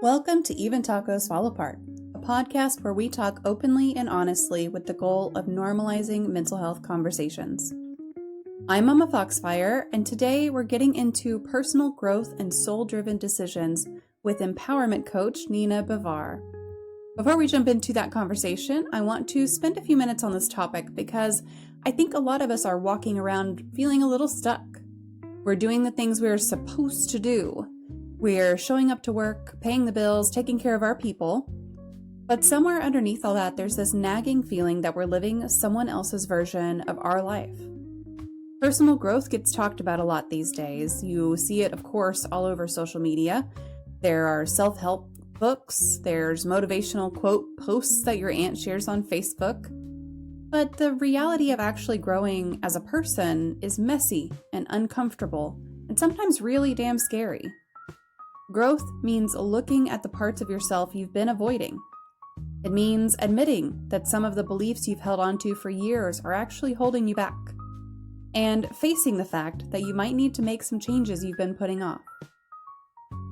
Welcome to Even Tacos Fall Apart, a podcast where we talk openly and honestly with the goal of normalizing mental health conversations. I'm MommaFoxFire, and today we're getting into personal growth and soul-driven decisions with empowerment coach Nina Bevar. Before we jump into that conversation, I want to spend a few minutes on this topic because I think a lot of us are walking around feeling a little stuck. We're doing the things we're supposed to do. We're showing up to work, paying the bills, taking care of our people. But somewhere underneath all that, there's this nagging feeling that we're living someone else's version of our life. Personal growth gets talked about a lot these days. You see it, of course, all over social media. There are self-help books. There's motivational quote posts that your aunt shares on Facebook. But the reality of actually growing as a person is messy and uncomfortable and sometimes really damn scary. Growth means looking at the parts of yourself you've been avoiding. It means admitting that some of the beliefs you've held onto for years are actually holding you back, and facing the fact that you might need to make some changes you've been putting off.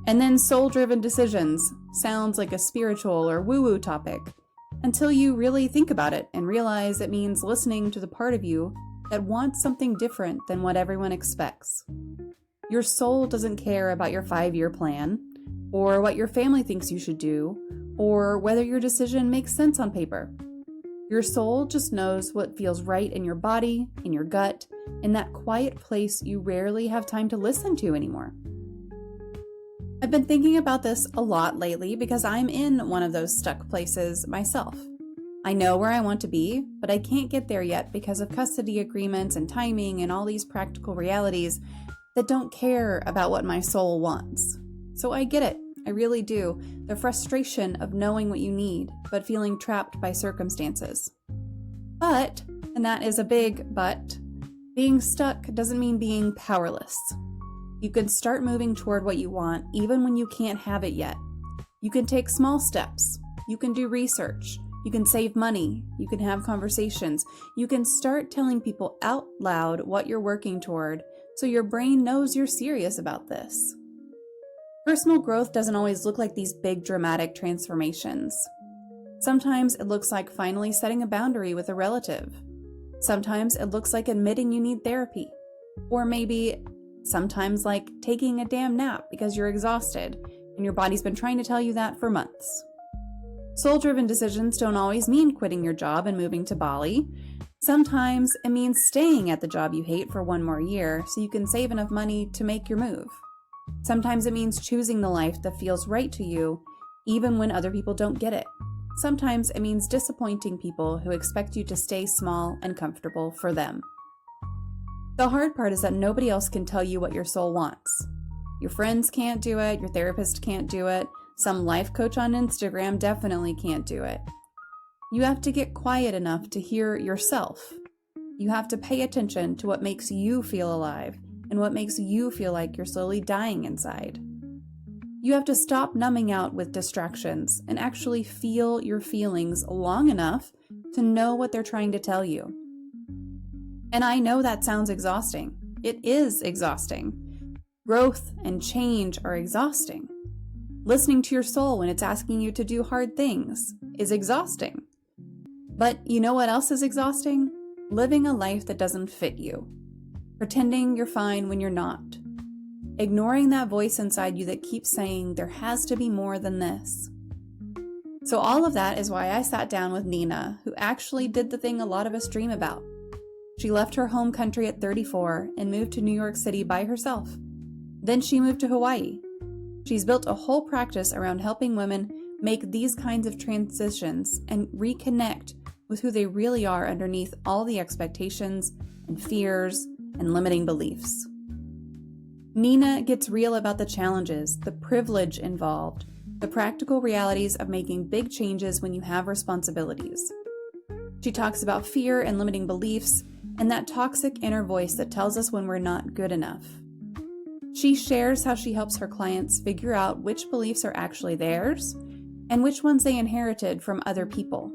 And then soul-driven decisions sounds like a spiritual or woo-woo topic until you really think about it and realize it means listening to the part of you that wants something different than what everyone expects. Your soul doesn't care about your 5-year plan, or what your family thinks you should do, or whether your decision makes sense on paper. Your soul just knows what feels right in your body, in your gut, in that quiet place you rarely have time to listen to anymore. I've been thinking about this a lot lately because I'm in one of those stuck places myself. I know where I want to be, but I can't get there yet because of custody agreements and timing and all these practical realities that don't care about what my soul wants. So I get it, I really do, the frustration of knowing what you need, but feeling trapped by circumstances. But, and that is a big but, being stuck doesn't mean being powerless. You can start moving toward what you want even when you can't have it yet. You can take small steps. You can do research. You can save money. You can have conversations. You can start telling people out loud what you're working toward so your brain knows you're serious about this. Personal growth doesn't always look like these big dramatic transformations. Sometimes it looks like finally setting a boundary with a relative. Sometimes it looks like admitting you need therapy. Or maybe sometimes like taking a damn nap because you're exhausted and your body's been trying to tell you that for months. Soul-driven decisions don't always mean quitting your job and moving to Bali. Sometimes it means staying at the job you hate for one more year so you can save enough money to make your move. Sometimes it means choosing the life that feels right to you even when other people don't get it. Sometimes it means disappointing people who expect you to stay small and comfortable for them. The hard part is that nobody else can tell you what your soul wants. Your friends can't do it, your therapist can't do it, some life coach on Instagram definitely can't do it. You have to get quiet enough to hear yourself. You have to pay attention to what makes you feel alive and what makes you feel like you're slowly dying inside. You have to stop numbing out with distractions and actually feel your feelings long enough to know what they're trying to tell you. And I know that sounds exhausting. It is exhausting. Growth and change are exhausting. Listening to your soul when it's asking you to do hard things is exhausting. But you know what else is exhausting? Living a life that doesn't fit you. Pretending you're fine when you're not. Ignoring that voice inside you that keeps saying there has to be more than this. So all of that is why I sat down with Nina, who actually did the thing a lot of us dream about. She left her home country at 34 and moved to New York City by herself. Then she moved to Hawaii. She's built a whole practice around helping women make these kinds of transitions and reconnect with who they really are underneath all the expectations and fears and limiting beliefs. Nina gets real about the challenges, the privilege involved, the practical realities of making big changes when you have responsibilities. She talks about fear and limiting beliefs and that toxic inner voice that tells us when we're not good enough. She shares how she helps her clients figure out which beliefs are actually theirs and which ones they inherited from other people.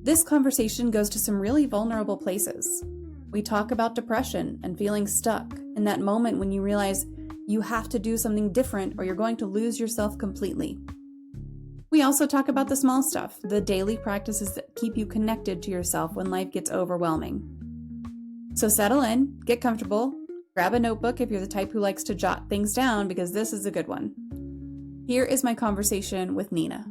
This conversation goes to some really vulnerable places. We talk about depression and feeling stuck, and that moment when you realize you have to do something different or you're going to lose yourself completely. We also talk about the small stuff, the daily practices that keep you connected to yourself when life gets overwhelming. So settle in, get comfortable, grab a notebook if you're the type who likes to jot things down, because this is a good one. Here is my conversation with Nina.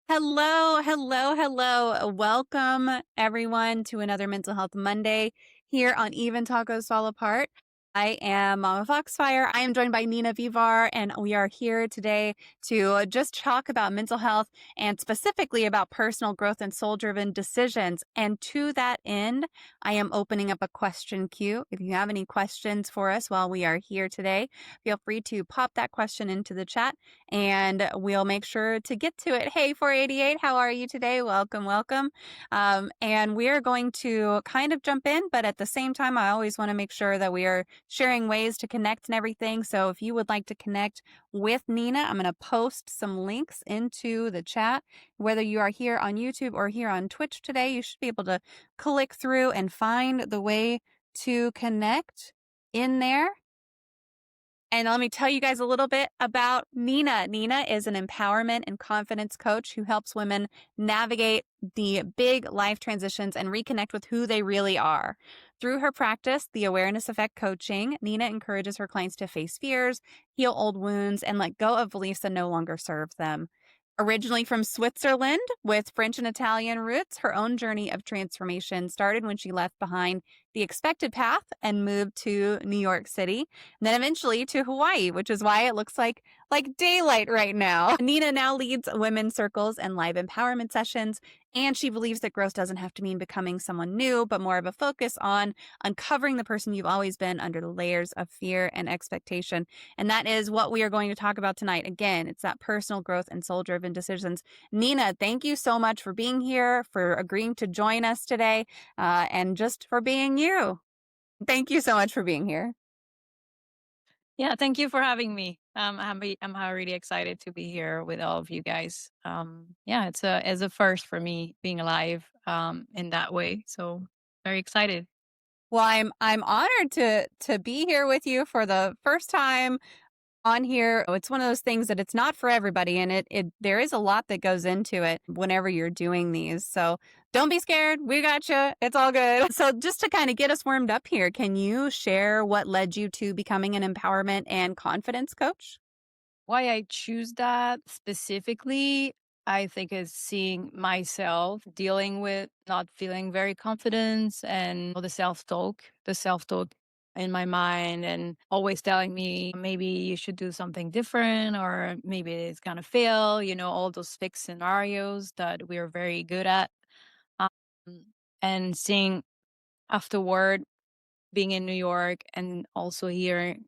Hello. Welcome, everyone, to another Mental Health Monday here on Even Tacos Fall Apart. I am MommaFoxFire. I am joined by Nina Bevar, and we are here today to just talk about mental health and specifically about personal growth and soul-driven decisions. And to that end, I am opening up a question queue. If you have any questions for us while we are here today, feel free to pop that question into the chat and we'll make sure to get to it. Hey, 488, how are you today? Welcome. And we are going to kind of jump in, but at the same time, I always want to make sure that we are sharing ways to connect and everything. So if you would like to connect with Nina, I'm going to post some links into the chat. Whether you are here on YouTube or here on Twitch today, you should be able to click through and find the way to connect in there. And let me tell you guys a little bit about Nina. Nina is an empowerment and confidence coach who helps women navigate the big life transitions and reconnect with who they really are. Through her practice, the Awareness Effect Coaching, Nina encourages her clients to face fears, heal old wounds, and let go of beliefs that no longer serve them. Originally from Switzerland with French and Italian roots, her own journey of transformation started when she left behind the expected path and moved to New York City, and then eventually to Hawaii, which is why it looks like daylight right now. Nina now leads women's circles and live empowerment sessions, and she believes that growth doesn't have to mean becoming someone new, but more of a focus on uncovering the person you've always been under the layers of fear and expectation. And that is what we are going to talk about tonight. Again, it's that personal growth and soul-driven decisions. Nina, thank you so much for being here, for agreeing to join us today, and just for being you. Thank you so much for being here. Yeah, thank you for having me. I'm really excited to be here with all of you guys. Yeah, it's a first for me being alive in that way. So very excited. Well, I'm honored to be here with you for the first time on here. It's one of those things that it's not for everybody, and it there is a lot that goes into it whenever you're doing these. So don't be scared. We got you. It's all good. So just to kind of get us warmed up here, can you share what led you to becoming an empowerment and confidence coach? Why I choose that specifically, I think, is seeing myself dealing with not feeling very confident and the self talk in my mind and always telling me maybe you should do something different or maybe it's gonna fail, all those fixed scenarios that we're very good at. Um, and seeing afterward being in New York and also hearing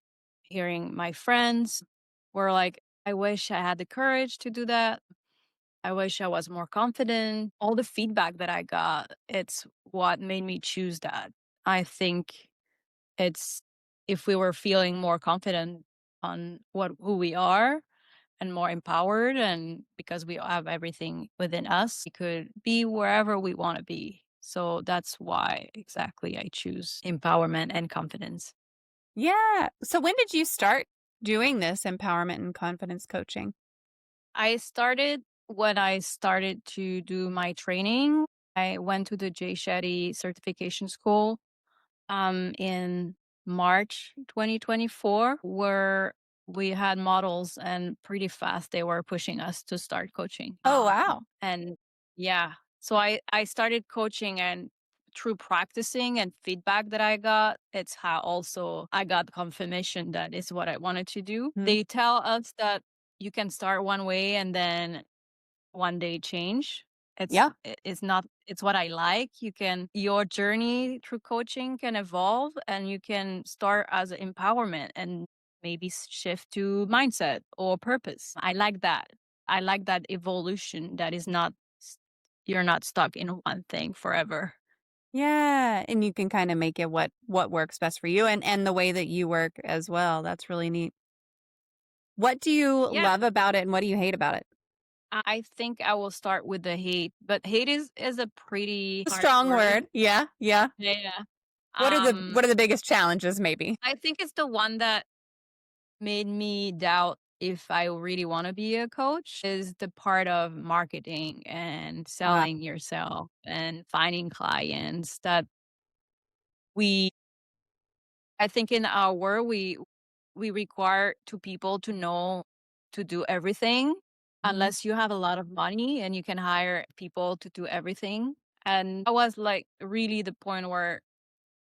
my friends were like, I wish I had the courage to do that. I wish I was more confident. All the feedback that I got, it's what made me choose that. I think it's if we were feeling more confident on who we are and more empowered, and because we have everything within us, we could be wherever we want to be. So that's why exactly I choose empowerment and confidence. Yeah. So when did you start doing this empowerment and confidence coaching? I started when I started to do my training. I went to the J Shetty certification school in March 2024, where we had models, and pretty fast they were pushing us to start coaching. Oh, wow. And yeah, so I started coaching, and through practicing and feedback that I got, it's how also I got confirmation that is what I wanted to do. Mhm. They tell us that you can start one way and then one day change. Yeah. It's not it's what I like. Your journey through coaching can evolve, and you can start as empowerment and maybe shift to mindset or purpose. I like that. I like that evolution that is not you're not stuck in one thing forever. Yeah, and you can kind of make it what works best for you and the way that you work as well. That's really neat. What do you Yeah. love about it and what do you hate about it? I think I will start with the hate, but hate is a pretty harsh Strong word. word. Yeah, yeah. Yeah. What are the biggest challenges maybe? I think it's the one that made me doubt if I really want to be a coach is the part of marketing and Uh, selling yourself and finding clients that we I think in our world we require two people to know to do everything mhm. unless you have a lot of money and you can hire people to do everything. And that was like really the point where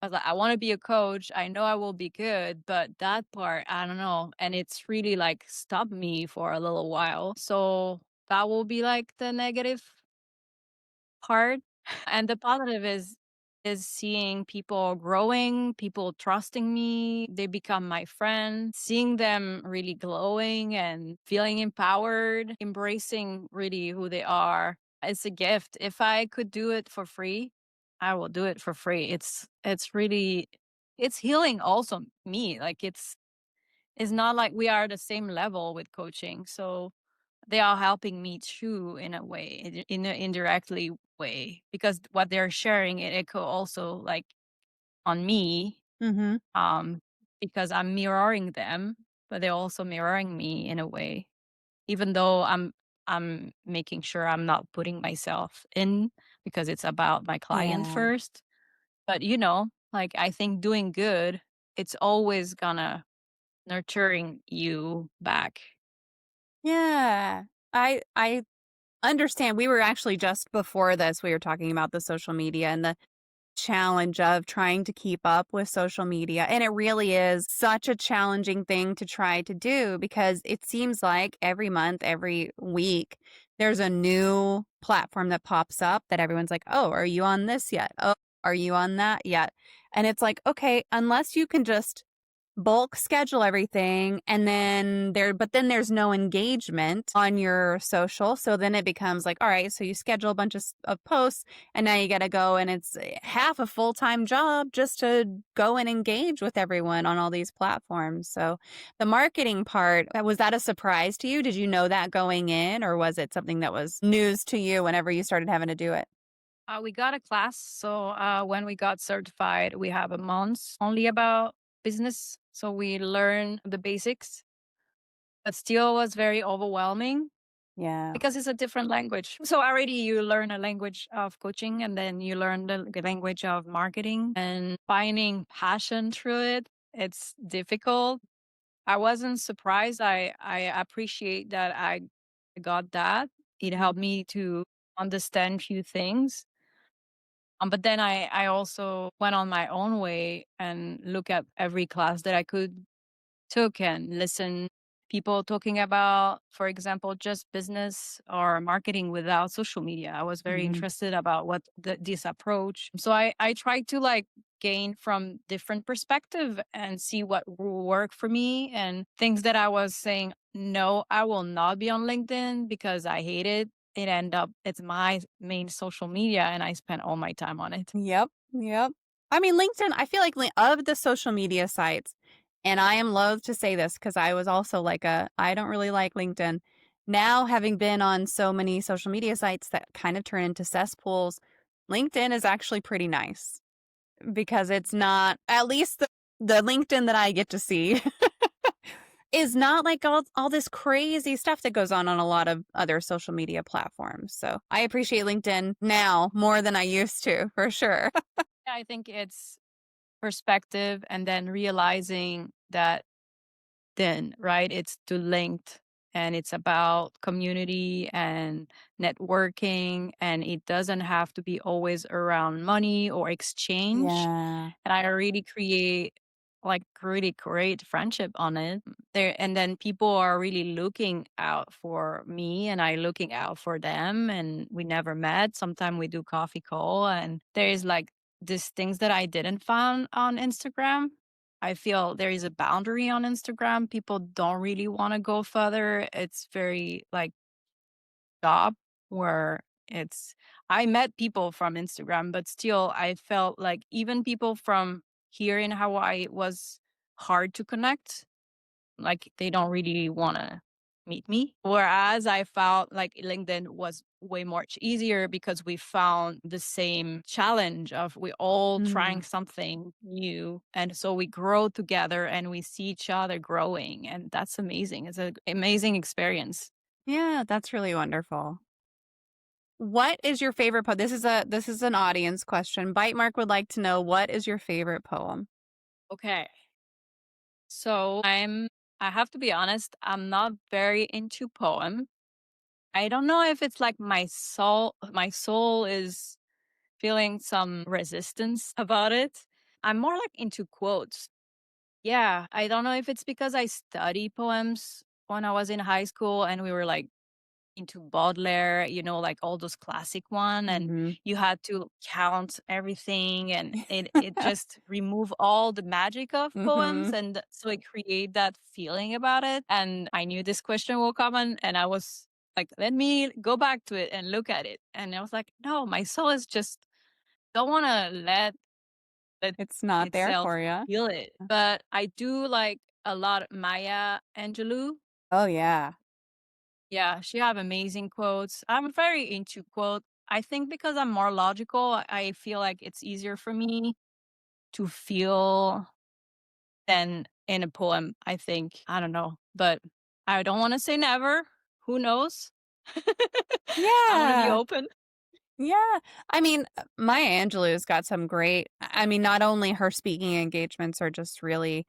I was like, I want to be a coach. I know I will be good, but that part, I don't know. And it's really like stopped me for a little while. So that will be like the negative part. And the positive is seeing people growing, people trusting me, they become my friend, seeing them really glowing and feeling empowered, embracing really who they are. It's a gift. If I could do it for free, I will do it for free. It's really it's healing also me. Like it's not like we are the same level with coaching. So they are helping me too in a way, in an indirectly way, because what they're sharing it echo also like on me, Mhm. um, because I'm mirroring them, but they're also mirroring me in a way, even though I'm making sure I'm not putting myself in because it's about my client Yeah. first. But like I think doing good, it's always gonna nurturing you back. Yeah. I understand. We were actually just before this, we were talking about the social media and the challenge of trying to keep up with social media. And it really is such a challenging thing to try to do because it seems like every month, every week, there's a new platform that pops up that everyone's like, oh, are you on this yet? Oh, are you on that yet? And it's like, okay, unless you can just bulk schedule everything and then there's no engagement on your social, so then it becomes like, all right, so you schedule a bunch of posts and now you got to go and it's half a full-time job just to go and engage with everyone on all these platforms. So the marketing part, was that a surprise to you? Did you know that going in, or was it something that was news to you whenever you started having to do it? We got a class. So when we got certified, we have a month only about business. So we learn the basics, but still was very overwhelming Yeah. because it's a different language. So already you learn a language of coaching and then you learn the language of marketing and finding passion through it. It's difficult. I wasn't surprised. I appreciate that I got that. It helped me to understand few things. But then I also went on my own way and look at every class that I could took and listen people talking about, for example, just business or marketing without social media. I was very Hmm. interested about what this approach. So I tried to like gain from different perspective and see what will work for me and things that I was saying, no, I will not be on LinkedIn because I hate it. It end up it's my main social media and I spent all my time on it. Yep, yep. I mean, LinkedIn, I feel like of the social media sites, and I am loath to say this because I was also like I don't really like LinkedIn. Now, having been on so many social media sites that kind of turn into cesspools, LinkedIn is actually pretty nice because it's not, at least the LinkedIn that I get to see is not like all this crazy stuff that goes on a lot of other social media platforms. So I appreciate LinkedIn now more than I used to, for sure. Yeah, I think it's perspective and then realizing that then, right? It's too linked and it's about community and networking, and it doesn't have to be always around money or exchange. Yeah. And I really create like really great friendship on it there, and then people are really looking out for me and I looking out for them, and we never met. Sometimes we do coffee call, and there is like these things that I didn't find on Instagram. I feel there is a boundary on Instagram. People don't really want to go further. It's very like job where it's I met people from Instagram, but still I felt like even people from here in Hawaii was hard to connect. Like they don't really want to. meet me. Whereas I found like LinkedIn was way much easier because we found the same challenge of we all trying Mm. something new. And so we grow together and we see each other growing. And that's amazing. It's an amazing experience. Yeah, that's really wonderful. What is your favorite poem? This is an audience question. Bite Mark would like to know, what is your favorite poem? Okay. So I have to be honest, I'm not very into poem. I don't know if it's like my soul is feeling some resistance about it. I'm more like into quotes. Yeah, I don't know if it's because I study poems when I was in high school and we were like into Baudelaire, like all those classic one, and Mm-hmm. you had to count everything, and it just remove all the magic of Mm-hmm. poems, and so it create that feeling about it. And I knew this question will come on, and I was like, let me go back to it and look at it. And I was like, no, my soul is just don't want to let It's not there itself for you. feel it. But I do like a lot Maya Angelou. Oh, yeah. Yeah, she have amazing quotes. I'm very into quote. I think because I'm more logical, I feel like it's easier for me to feel than in a poem, I think. I don't know, but I don't want to say never. Who knows? I want to be Yeah. open. Yeah. I mean, Maya Angelou's got some great, I mean, not only her speaking engagements are just really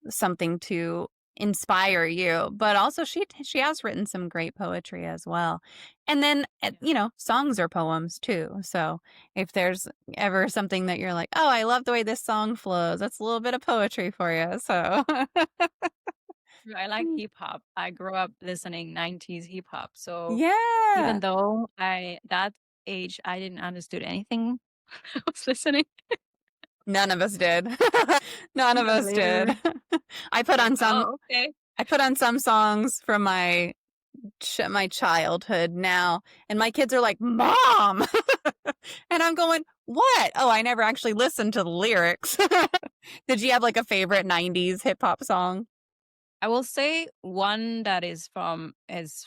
something to inspire you, but also she has written some great poetry as well. And then, Yeah. songs are poems too. So if there's ever something that you're like, oh, I love the way this song flows, that's a little bit of poetry for you. So, I like hip hop. I grew up listening 90s hip hop. So even yeah. though I that age I didn't understood anything I was listening. None of us did. None of Even us later, did. I put like, on some oh, okay. I put on some songs from my childhood now, and my kids are like, "Mom!" And I'm going, "What?" "Oh, I never actually listened to the lyrics." Did you have, like, a favorite 90s hip hop song? I will say one that is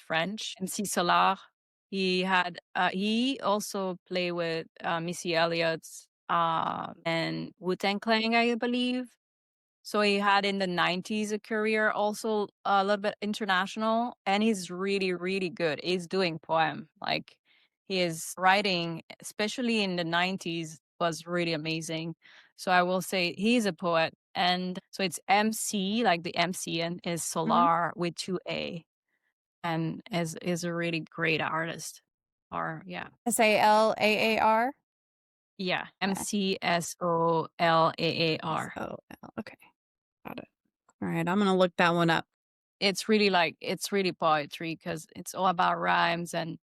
French, MC Solar. He also play with Missy Elliott's and Wu-Tang Clan, I believe. So he had in the 90s a career also a little bit international, and he's really, really good. He's doing poem. Like his writing, especially in the 90s, was really amazing. So I will say he's a poet. And so it's MC, like the MC, and is Mhm. Solar with two A, and is a really great artist. Or yeah. Salaar? Yeah. Yeah. MCSOLAAR. SOL. Okay, got it. Alright, I'm gonna look that one up. It's really poetry because it's all about rhymes, and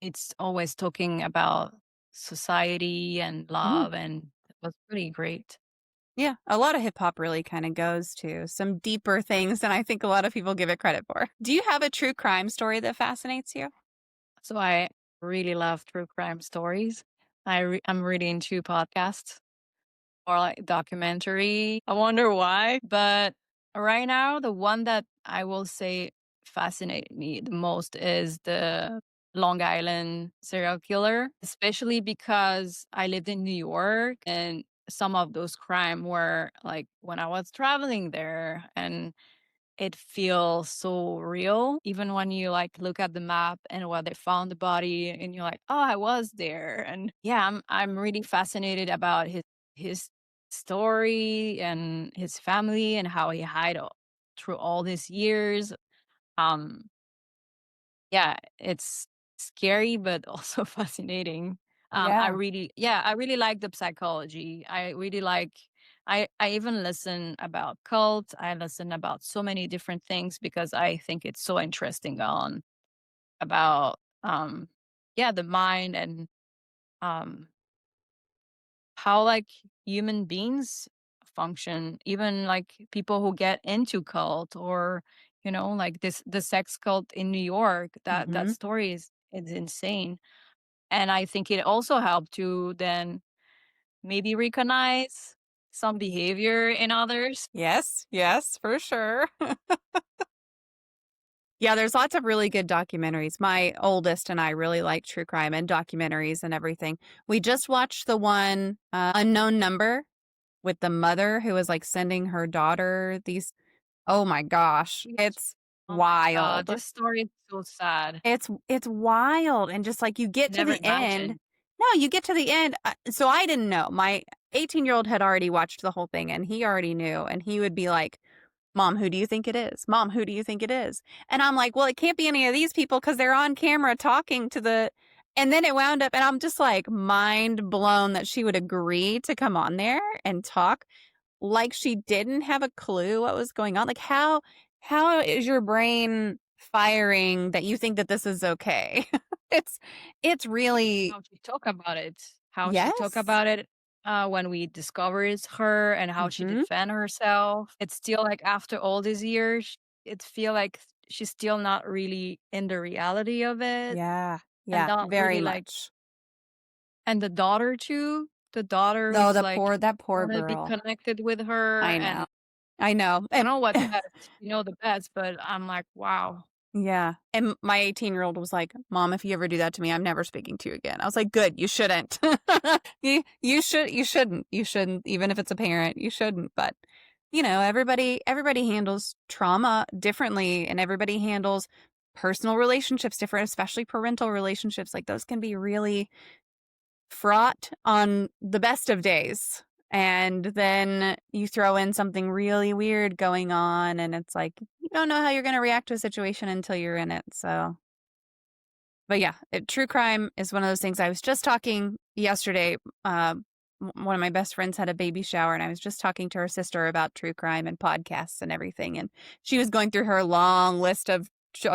it's always talking about society and Mhm. love, and it was pretty great. Yeah, a lot of hip hop really kinda goes to some deeper things than I think a lot of people give it credit for. Do you have a true crime story that fascinates you? So I really love true crime stories. I'm really into podcasts or like documentary. I wonder why, but right now the one that I will say fascinated me the most is the Long Island serial killer, especially because I lived in New York, and some of those crime were like when I was traveling there, and it feels so real even when you like look at the map and where they found the body, and you're like, oh, I was there. And yeah, I'm really fascinated about his story and his family and how he through all these years. um yeah, it's scary but also fascinating. Yeah. I really like the psychology. I even listen about cults. I listen about so many different things because I think it's so interesting on about yeah, the mind, and um how like human beings function, even like people who get into cult, or like this the sex cult in New York. That Mhm. story is insane. And I think it also helped to then maybe recognize some behavior in others. Yes, yes, for sure. Yeah, there's lots of really good documentaries. My oldest and I really like true crime and documentaries and everything. We just watched the one, Unknown Number, with the mother who was, like, sending her daughter these oh my gosh, it's Oh my god, wild. this story is so sad. It's wild, and just, like, you get to Never the end. imagined. No, you get to the end, so I didn't know. My 18-year-old had already watched the whole thing, and he already knew, and he would be like, "Mom, who do you think it is? Mom, who do you think it is?" And I'm like, "Well, it can't be any of these people because 'cause they're on camera talking to the." And then it wound up and I'm just, like, mind blown that she would agree to come on there and talk like she didn't have a clue what was going on. Like, how is your brain firing that you think that this is okay? It's it's really. How she talk about it. How she talk Yes. about it, when we discovered her and how she Mhm. defend herself. It's still like after all these years, it feel like she's still not really in the reality of it Yeah. and Yeah, not very really like much. and the daughter too. The daughter No, who's the like poor that poor wanna be girl. connected with her I and know. I know, I and don't know what's best. You know the best, but I'm like, wow. yeah, and my 18-year-old was like, "Mom, if you ever do that to me, I'm never speaking to you again." I was like, "Good, you shouldn't." You shouldn't, even if it's a parent, you shouldn't, but, everybody handles trauma differently, and everybody handles personal relationships different, especially parental relationships, like, those can be really fraught on the best of days. And then you throw in something really weird going on, and it's like, you don't know how you're going to react to a situation until you're in it. So, but yeah, true crime is one of those things. I was just talking yesterday. One of my best friends had a baby shower, and I was just talking to her sister about true crime and podcasts and everything. And she was going through her long list of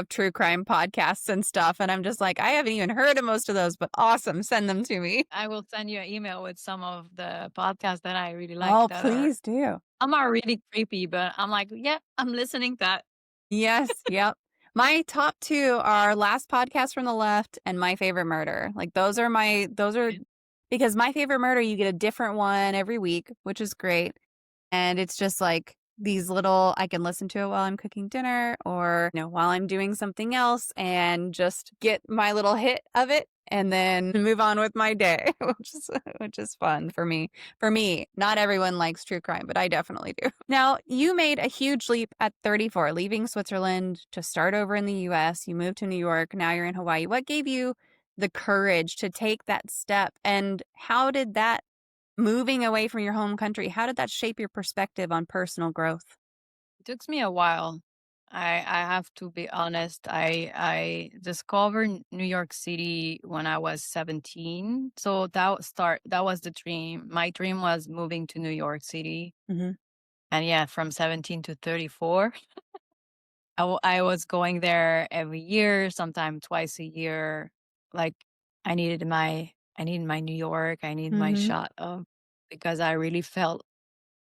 true crime podcasts and stuff. And I'm just like, I haven't even heard of most of those, but awesome. Send them to me. I will send you an email with some of the podcasts that I really like Oh, that are please do. I'm not really creepy, but I'm like, "Yeah, I'm listening to that." Yes, yep. My top 2 are Last Podcast from the Left and My Favorite Murder. Like, those are because My Favorite Murder, you get a different one every week, which is great. And it's just like these little I can listen to it while I'm cooking dinner or, while I'm doing something else and just get my little hit of it and then move on with my day, which is fun for me. For me, not everyone likes true crime, but I definitely do. Now, you made a huge leap at 34, leaving Switzerland to start over in the US. You moved to New York, now you're in Hawaii. What gave you the courage to take that step and how did that moving away from your home country, how did that shape your perspective on personal growth? It took me a while. I have to be honest. I discovered New York City when I was 17. So that was the dream. My dream was moving to New York City. Mhm. And yeah, from 17 to 34, I was going there every year, sometimes twice a year. Like I needed my New York. I need my Mhm. shot of because I really felt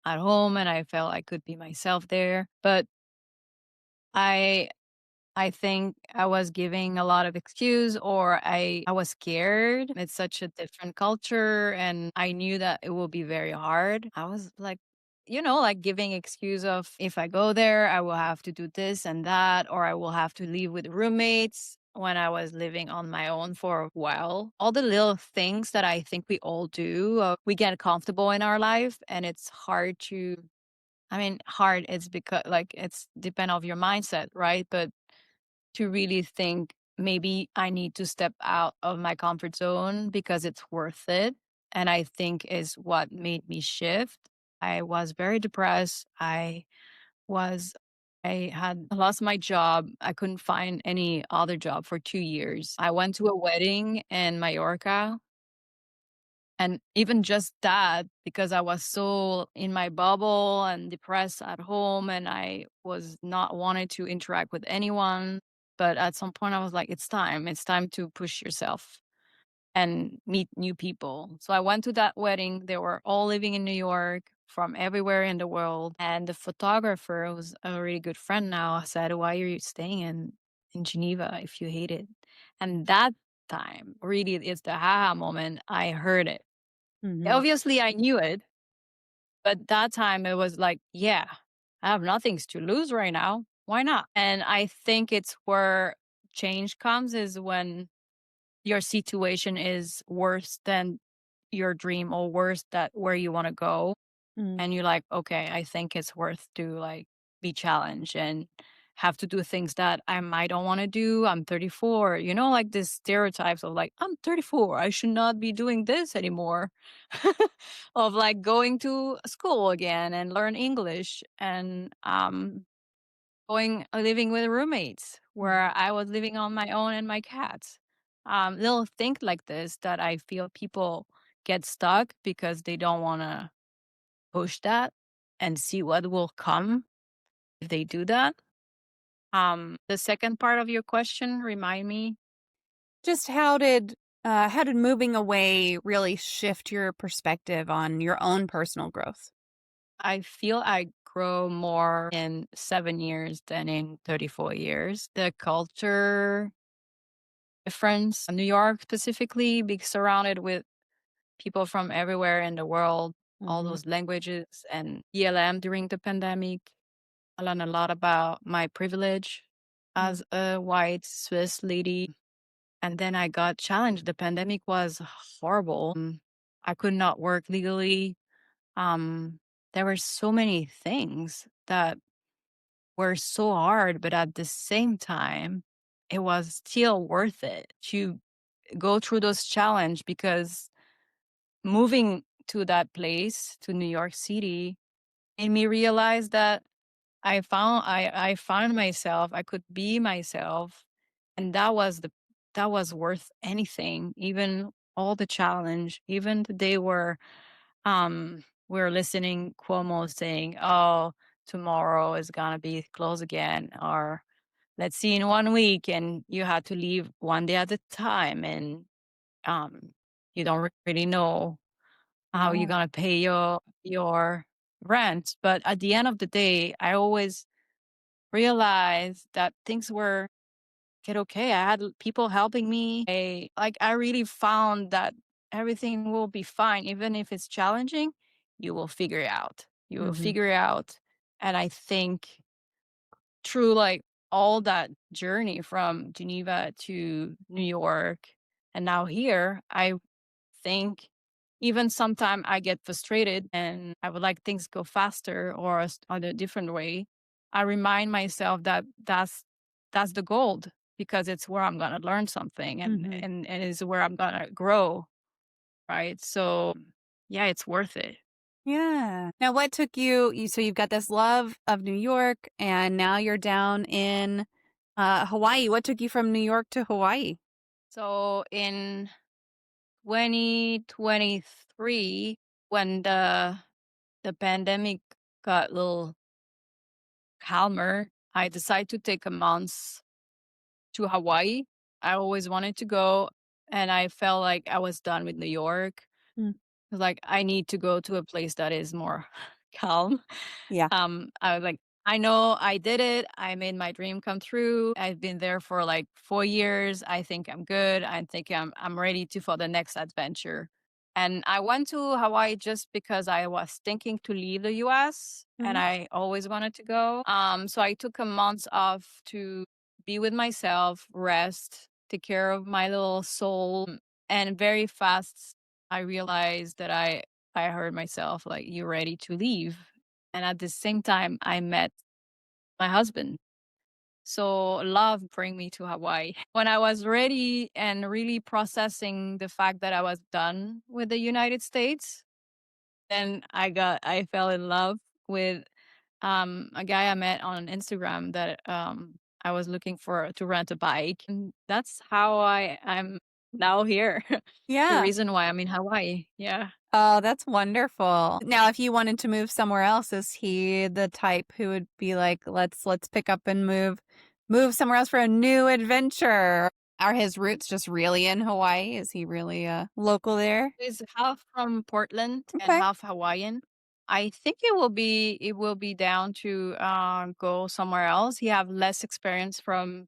at home and I felt I could be myself there. But I I think I was giving a lot of excuse or I was scared. It's such a different culture and I knew that it will be very hard. I was like, like giving excuse of if I go there, I will have to do this and that, or I will have to live with roommates when I was living on my own for a while. All the little things that I think we all do, we get comfortable in our life and it's hard to hard it's because like it's depend of your mindset, right? But to really think maybe I need to step out of my comfort zone because it's worth it. And I think is what made me shift. I was very depressed. Was, I had lost my job. I couldn't find any other job for 2 years. I went to a wedding in Mallorca and even just that, because I was so in my bubble and depressed at home, and I was not wanted to interact with anyone. But at some point, I was like, it's time. It's time to push yourself and meet new people. So I went to that wedding. They were all living in New York from everywhere in the world. And the photographer was a really good friend now. I said, why are you staying in Geneva if you hate it? And that time really is the aha moment. I heard it. Mhm. Obviously, I knew it, but that time it was like, yeah, I have nothing to lose right now. why not? And I think it's where change comes is when your situation is worse than your dream or worse that where you want to go. Mm. And you're like, okay, I think it's worth to like be challenged and have to do things that I don't want to do. I'm 34, like this stereotypes of like, I'm 34, I should not be doing this anymore. Of like going to school again and learn English and going living with roommates Mhm. where I was living on my own and my cats. Little things like this that I feel people get stuck because they don't want to push that and see what will come if they do that. The second part of your question, remind me. Just how did moving away really shift your perspective on your own personal growth? I feel I grow more in 7 years than in 34 years. The culture difference, New York specifically, being surrounded with people from everywhere in the world, all Mhm. those languages, and ELM during the pandemic. I learned a lot about my privilege Mm. as a white Swiss lady. And then I got challenged. The pandemic was horrible. I could not work legally. Um, there were so many things that were so hard, but at the same time, it was still worth it to go through those challenges because moving to that place, to New York City, made me realize that I found myself, I could be myself, and that was worth anything, even all the challenge, even the day where we're listening Cuomo saying, "Oh, tomorrow is gonna be closed again," or "Let's see in 1 week," and you had to leave one day at a time, and um, you don't really know how you're Yeah. gonna pay your rent. But at the end of the day, I always realized that things were get okay. I had people helping me. I really found that everything will be fine, even if it's challenging. You will figure it out. You will Mhm. figure it out. And I think through like all that journey from Geneva to New York and now here, I think even sometimes I get frustrated and I would like things go faster or on a different way. I remind myself that that's the gold because it's where I'm gonna learn something and Mhm. and is where I'm gonna grow, right? So yeah, it's worth it. Yeah. Now what took so you've got this love of New York and now you're down in, Hawaii. What took you from New York to Hawaii? So in 2023, when the pandemic got a little calmer, I decided to take a month to Hawaii. I always wanted to go, and I felt like I was done with New York. Mm. Like, I need to go to a place that is more calm. Yeah. I was like, I know I did it. I made my dream come true. I've been there for like 4 years. I think I'm good. I think I'm ready to for the next adventure. And I went to Hawaii just because I was thinking to leave the US and Mhm. I always wanted to go. So I took a month off to be with myself, rest, take care of my little soul. And very fast I realized that I heard myself like, "You're ready to leave." And at the same time, I met my husband. So love bring me to Hawaii. When I was ready and really processing the fact that I was done with the United States, then I fell in love with a guy I met on Instagram that I was looking for to rent a bike. And that's how I'm now here. The Yeah. reason why I'm in Hawaii. Yeah. Oh, that's wonderful. Now, if you wanted to move somewhere else, is he the type who would be like, let's pick up and move somewhere else for a new adventure? Are his roots just really in Hawaii? Is he really local there? Is half from Portland and Okay. half Hawaiian. I think it will be down to go somewhere else. He have less experience from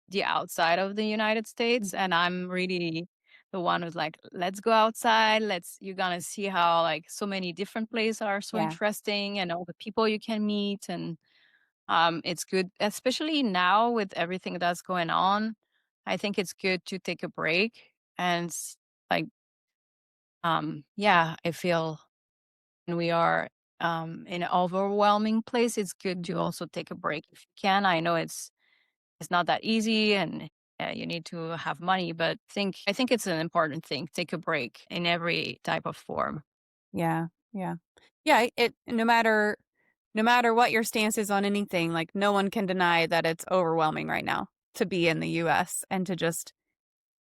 the outside of the United Mm. States, and I'm really the one who's like, let's go outside. You're gonna see how like so many different places are so Yeah. interesting and all the people you can meet. And It's good, especially now with everything that's going on. I think it's good to take a break and like, yeah, I feel when we are in an overwhelming place, it's good to also take a break if you can. I know it's not that easy, and you need to have money, but I think it's an important thing. Take a break in every type of form. Yeah, yeah. Yeah, it no matter what your stance is on anything, like, no one can deny that it's overwhelming right now to be in the US and to just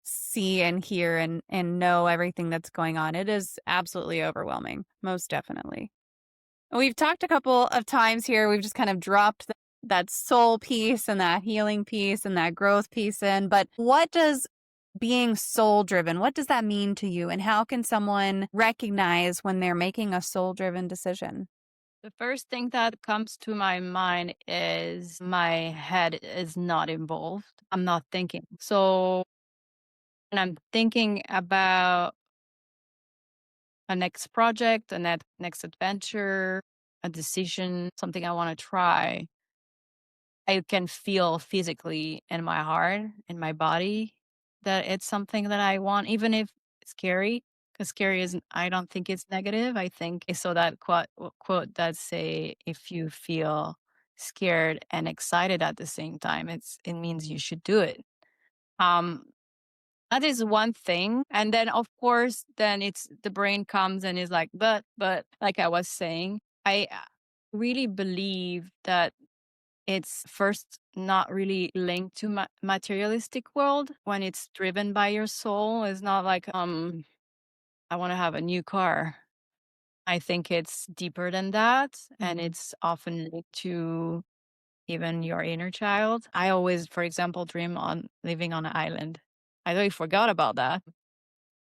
see and hear and know everything that's going on. It is absolutely overwhelming, most definitely. We've talked a couple of times here, we've just kind of dropped that soul piece and that healing piece and that growth piece in, but what does being soul driven, what does that mean to you? And how can someone recognize when they're making a soul driven decision? The first thing that comes to my mind is my head is not involved. I'm not thinking. So when I'm thinking about a next project, a next adventure, a decision, something I want to try, I can feel physically in my heart, in my body, that it's something that I want, even if it's scary. Because scary isn't, I don't think it's negative. I think I saw that quote that say, if you feel scared and excited at the same time, it means you should do it. Um, that is one thing. And then of course, then it's the brain comes and is like, but like I was saying, I really believe that it's first not really linked to materialistic world when it's driven by your soul. It's not like I want to have a new car. I think it's deeper than that, and Mhm. it's often linked to even your inner child. I always, for example, dream on living on an island. I totally forgot about that.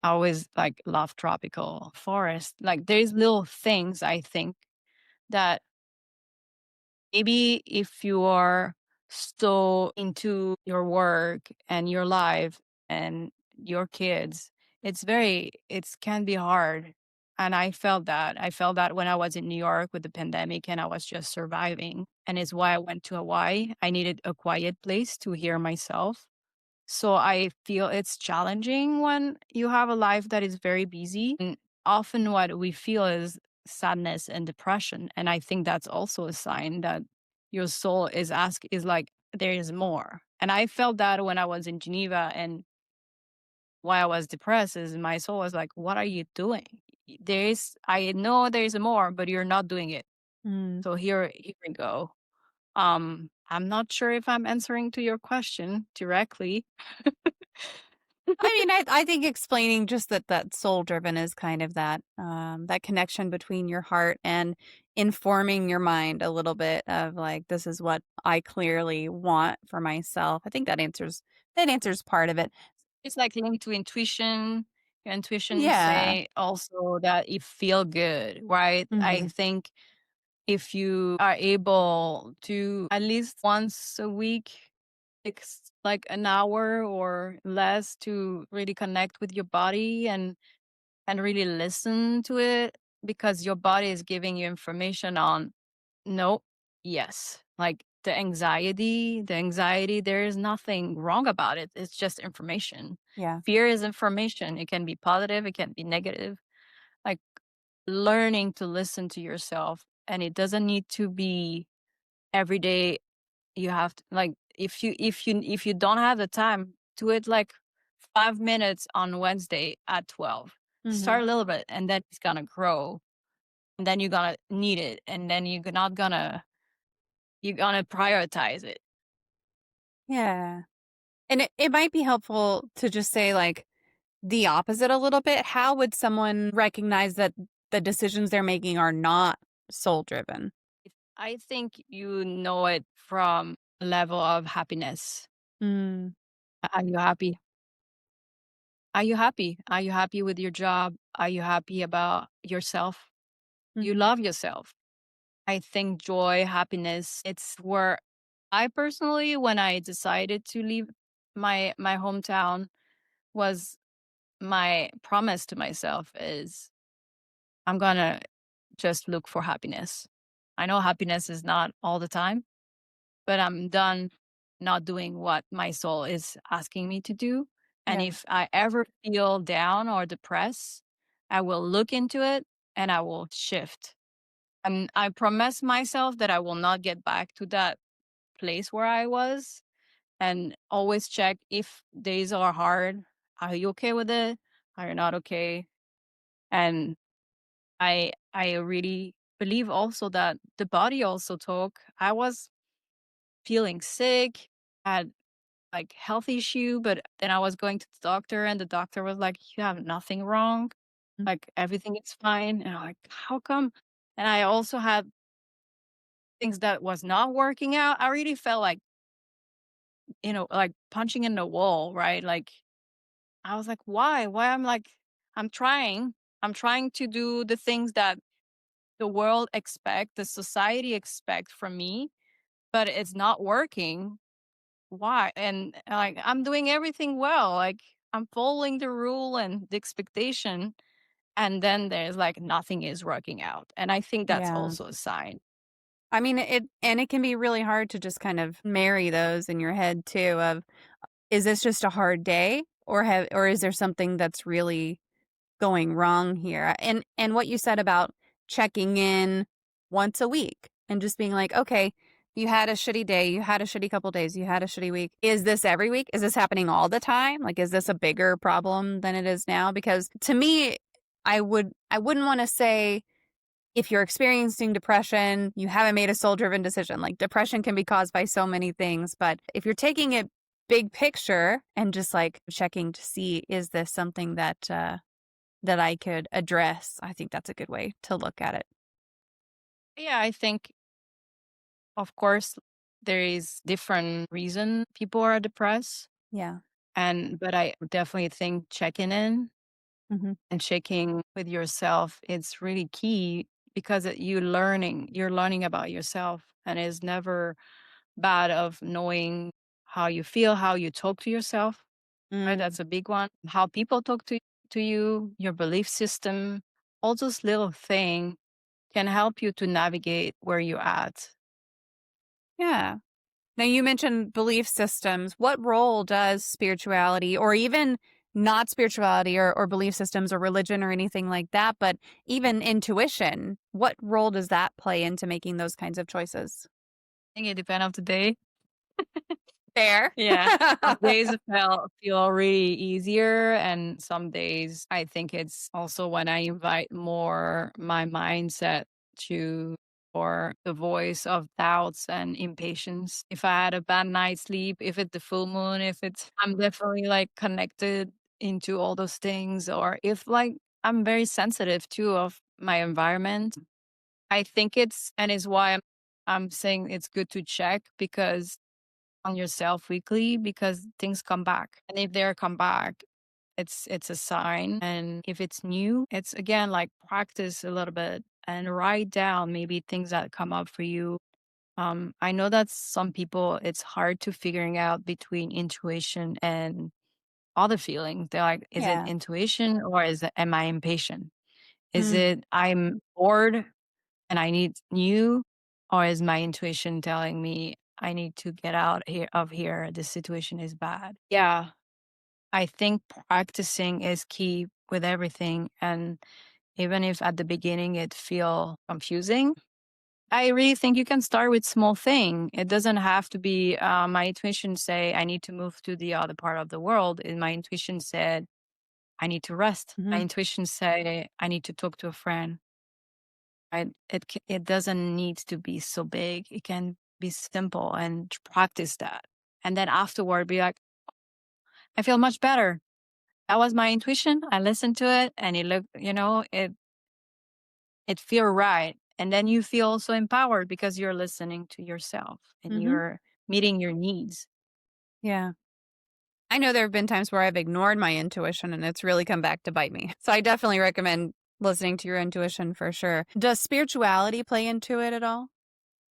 I always like love tropical forest. Like there's little things I think that maybe if you are so into your work and your life and your kids, it can be hard. And I felt that. I felt that when I was in New York with the pandemic and I was just surviving. And it's why I went to Hawaii. I needed a quiet place to hear myself. So I feel it's challenging when you have a life that is very busy. And often what we feel is sadness and depression. And I think that's also a sign that your soul is like, there is more. And I felt that when I was in Geneva, and why I was depressed is my soul was like, what are you doing? I know there's more, but you're not doing it. Mm. So here we go. I'm not sure if I'm answering to your question directly. I mean, I think explaining just that soul driven is kind of that connection between your heart and informing your mind a little bit of like, this is what I clearly want for myself. I think that answers part of it. It's like linked to intuition. Your intuition Yeah. say also that you feel good, right? I Hmm. think if you are able to at least once a week, like an hour or less to really connect with your body and really listen to it, because your body is giving you information on no, yes. Like the anxiety, there is nothing wrong about it. It's just information. Yeah. Fear is information. It can be positive, it can be negative. Like learning to listen to yourself. And it doesn't need to be every day. You have to, like, if you don't have the time, do it like 5 minutes on Wednesday at 12. Hmm. Start a little bit and then it's gonna grow. And then you're gonna need it. And then you're gonna prioritize it. Yeah. And it might be helpful to just say like the opposite a little bit. How would someone recognize that the decisions they're making are not soul driven? I think you know it from a level of happiness. Mm. Are you happy? Are you happy? Are you happy with your job? Are you happy about yourself? You Hmm. love yourself. I think joy, happiness, it's where I personally, when I decided to leave my hometown, was my promise to myself is I'm gonna just look for happiness. I know happiness is not all the time, but I'm done not doing what my soul is asking me to do. And Yeah. if I ever feel down or depressed, I will look into it and I will shift. And I promise myself that I will not get back to that place where I was, and always check if days are hard. Are you okay with it? Are you not okay? And I really believe also that the body also talk. I was feeling sick, had like health issue, but then I was going to the doctor and the doctor was like, "You have nothing wrong. Mm. Like everything is fine." And I'm like, "How come?" And I also had things that was not working out. I really felt like, like punching in the wall, right? Like I was like, "Why? Why?" I'm trying. I'm trying to do the things that the world expect, the society expect from me, but it's not working. Why? And like I'm doing everything well. Like I'm following the rule and the expectation. And then there's like nothing is working out. And I think that's Yeah. also a sign. I mean, it can be really hard to just kind of marry those in your head too of, is this just a hard day or is there something that's really going wrong here? And what you said about checking in once a week and just being like, okay, you had a shitty day, you had a shitty couple days, you had a shitty week. Is this every week? Is this happening all the time? Like, is this a bigger problem than it is now? Because to me, I wouldn't want to say if you're experiencing depression, you haven't made a soul driven decision. Like depression can be caused by so many things. But if you're taking it big picture and just like checking to see, is this something that I could address? I think that's a good way to look at it. Yeah, I think, of course, there is different reason people are depressed. Yeah. But I definitely think checking in Hmm. and checking with yourself is really key because you're learning about yourself, and it's never bad of knowing how you feel, how you talk to yourself, right? Mm. That's a big one. How people talk to you, your belief system, all those little things can help you to navigate where you're at. Yeah. Now, you mentioned belief systems. What role does spirituality, or even not spirituality or belief systems or religion or anything like that, but even intuition, what role does that play into making those kinds of choices? I think it depends on the day. Fair. Yeah. Some days feel really easier, and some days I think it's also when I invite more my mindset to, or the voice of doubts and impatience. If I had a bad night's sleep, if it's the full moon, if it's I'm definitely like connected into all those things, or if like I'm very sensitive too of my environment. I think is why I'm saying it's good to check because on yourself weekly, because things come back. And if they come back, it's a sign. And if it's new, it's again like practice a little bit and write down maybe things that come up for you. I know that some people it's hard to figuring out between intuition and other feelings. They're like, is it Yeah. intuition or am I impatient? Is Mm. it I'm bored and I need new, or is my intuition telling me I need to get out here of here? This situation is bad. Yeah, I think practicing is key with everything, and even if at the beginning it feel confusing, I really think you can start with small thing. It doesn't have to be. My intuition say I need to move to the other part of the world, and my intuition said I need to rest. My Hmm. intuition say I need to talk to a friend. Right? It doesn't need to be so big. It can be simple and practice that. And then afterward be like, I feel much better. That was my intuition. I listened to it and it looked, it feel right. And then you feel also empowered because you're listening to yourself and Hmm. you're meeting your needs. Yeah. I know there have been times where I've ignored my intuition and it's really come back to bite me. So I definitely recommend listening to your intuition for sure. Does spirituality play into it at all?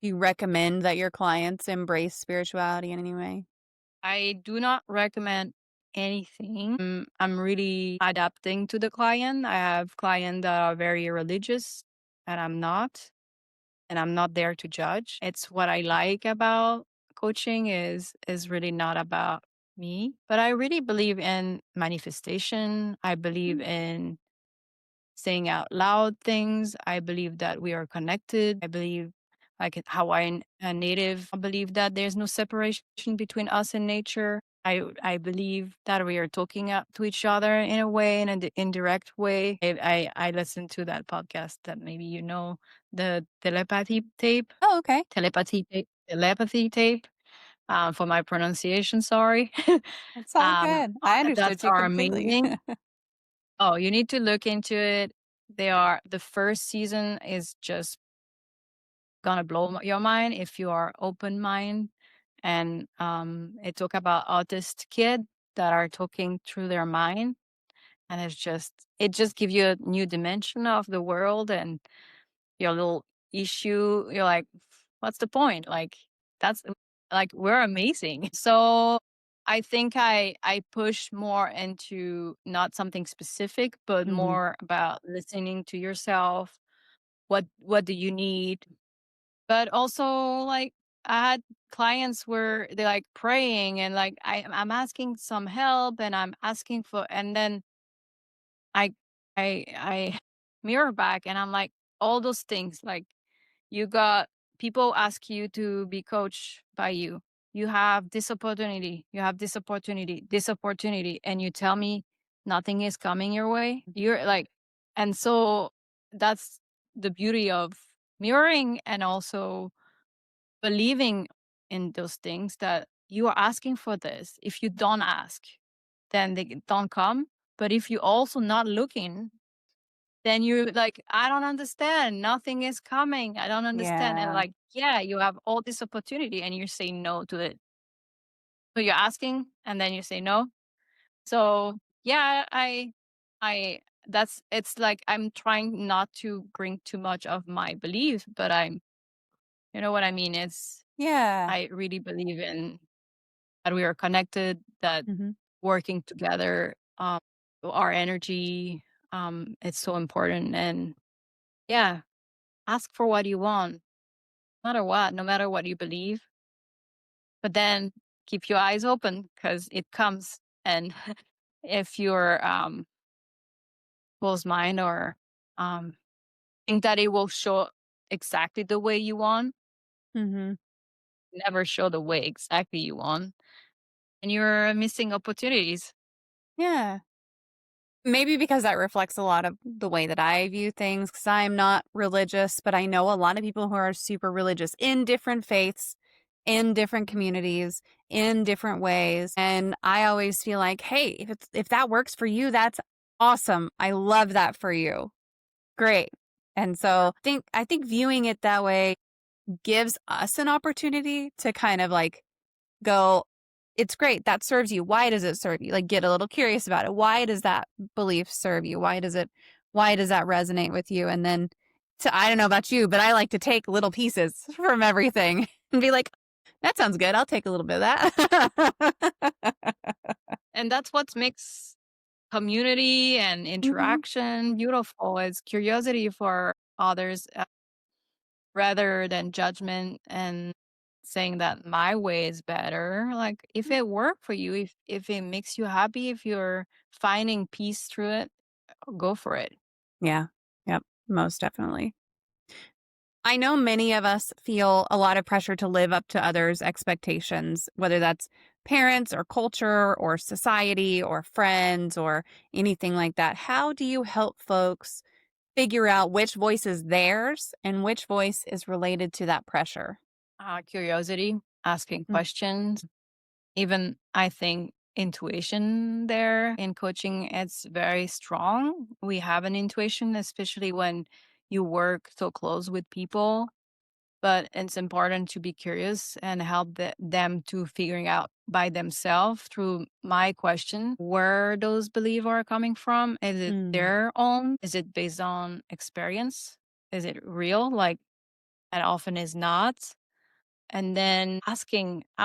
Do you recommend that your clients embrace spirituality in any way? I do not recommend anything. I'm really adapting to the client. I have clients that are very religious and I'm not. And I'm not there to judge. It's what I like about coaching is really not about me, but I really believe in manifestation. I believe in saying out loud things. I believe that we are connected. I believe, like a Hawaiian native, I believe that there's no separation between us and nature. I believe that we are talking out to each other in a way, in an indirect way. I listened to that podcast that maybe you know, the Oh, okay. telepathy tape. For my pronunciation, sorry. That's all good. I That's understood you are completely. amazing. Oh, you need to look into it. The first season is just gonna blow your mind if you are open mind. And it talk about autist kid that are talking through their mind, and it just gives you a new dimension of the world and your little issue. You're like, what's the point? Like that's like we're amazing. So I think I push more into not something specific, but Hmm. more about listening to yourself. What do you need? But also, like, I had clients where they're like praying and like I'm asking some help and I'm asking for, and then I I mirror back and I'm like, all those things, like, you got people ask you to be coached by you. You have this opportunity, you have this opportunity, and you tell me nothing is coming your way. You're like, and so that's the beauty of mirroring and also believing in those things that you are asking for this. If you don't ask, then they don't come. But if you also not looking, then you're like, I don't understand. Nothing is coming. I don't understand. And Yeah. like, yeah, you have all this opportunity and you say no to it. So you're asking and then you say no. So yeah, I, that's, it's like I'm trying not to bring too much of my belief, but you know what I mean? Yeah. I really believe in that we are connected, that Hmm. working together, our energy, it's so important. And yeah, ask for what you want, no matter what, no matter what you believe. But then keep your eyes open because it comes. And if you're closed mind or um, think that it will show exactly the way you want, Hmm. never show the way exactly you want, and you're missing opportunities. Yeah. Maybe because that reflects a lot of the way that I view things, because I'm not religious, but I know a lot of people who are super religious in different faiths, in different communities, in different ways. And I always feel like, hey, if that works for you, that's awesome. I love that for you. Great. And so I think viewing it that way gives us an opportunity to kind of like go, it's great. That serves you. Why does it serve you? Like get a little curious about it. Why does that belief serve you? Why does that resonate with you? And then I don't know about you, but I like to take little pieces from everything and be like, that sounds good. I'll take a little bit of that. And that's what makes community and Hmm. interaction beautiful, is curiosity for others, rather than judgment and saying that my way is better. Like if it worked for you, if it makes you happy, if you're finding peace through it, go for it. Yeah. Yep. Most definitely. I know many of us feel a lot of pressure to live up to others' expectations, whether that's parents or culture or society or friends or anything like that. How do you help folks figure out which voice is theirs and which voice is related to that pressure? Curiosity, asking Mm. questions, even I think intuition there in coaching, it's very strong. We have an intuition, especially when you work so close with people. But it's important to be curious and help them to figuring out by themselves through my question where those beliefs are coming from. Is it Mm. their own? Is it based on experience? Is it real? Like, and often is not. And then I'm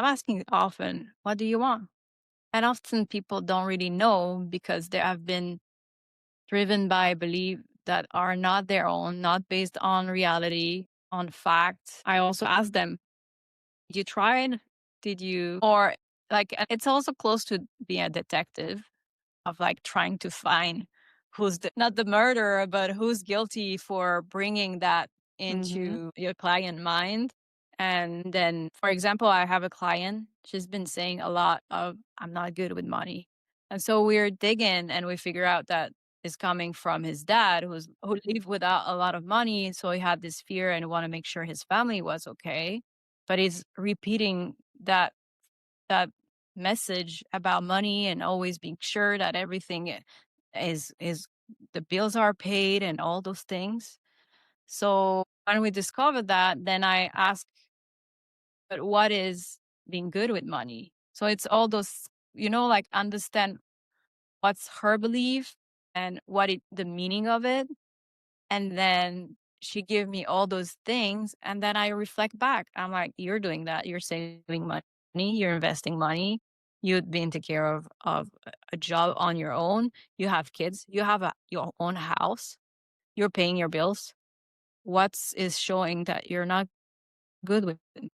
asking often, what do you want? And often people don't really know because they have been driven by belief that are not their own, not based on reality, on facts. I also ask them, you tried? did you, or like, it's also close to being a detective of like trying to find who's not the murderer, but who's guilty for bringing that Mhm. into your client mind. And then, for example, I have a client, she's been saying a lot of, I'm not good with money. And so we're digging and we figure out that is coming from his dad who lived without a lot of money. So he had this fear and want to make sure his family was okay. But he's repeating that message about money and always being sure that everything is the bills are paid and all those things. So when we discovered that, then I asked, but what is being good with money? So it's all those, like understand what's her belief and the meaning of it. And then she gave me all those things. And then I reflect back. I'm like, you're doing that. You're saving money. You're investing money. You've been to care of a job on your own. You have kids. You have your own house. You're paying your bills. What's is showing that you're not good with it?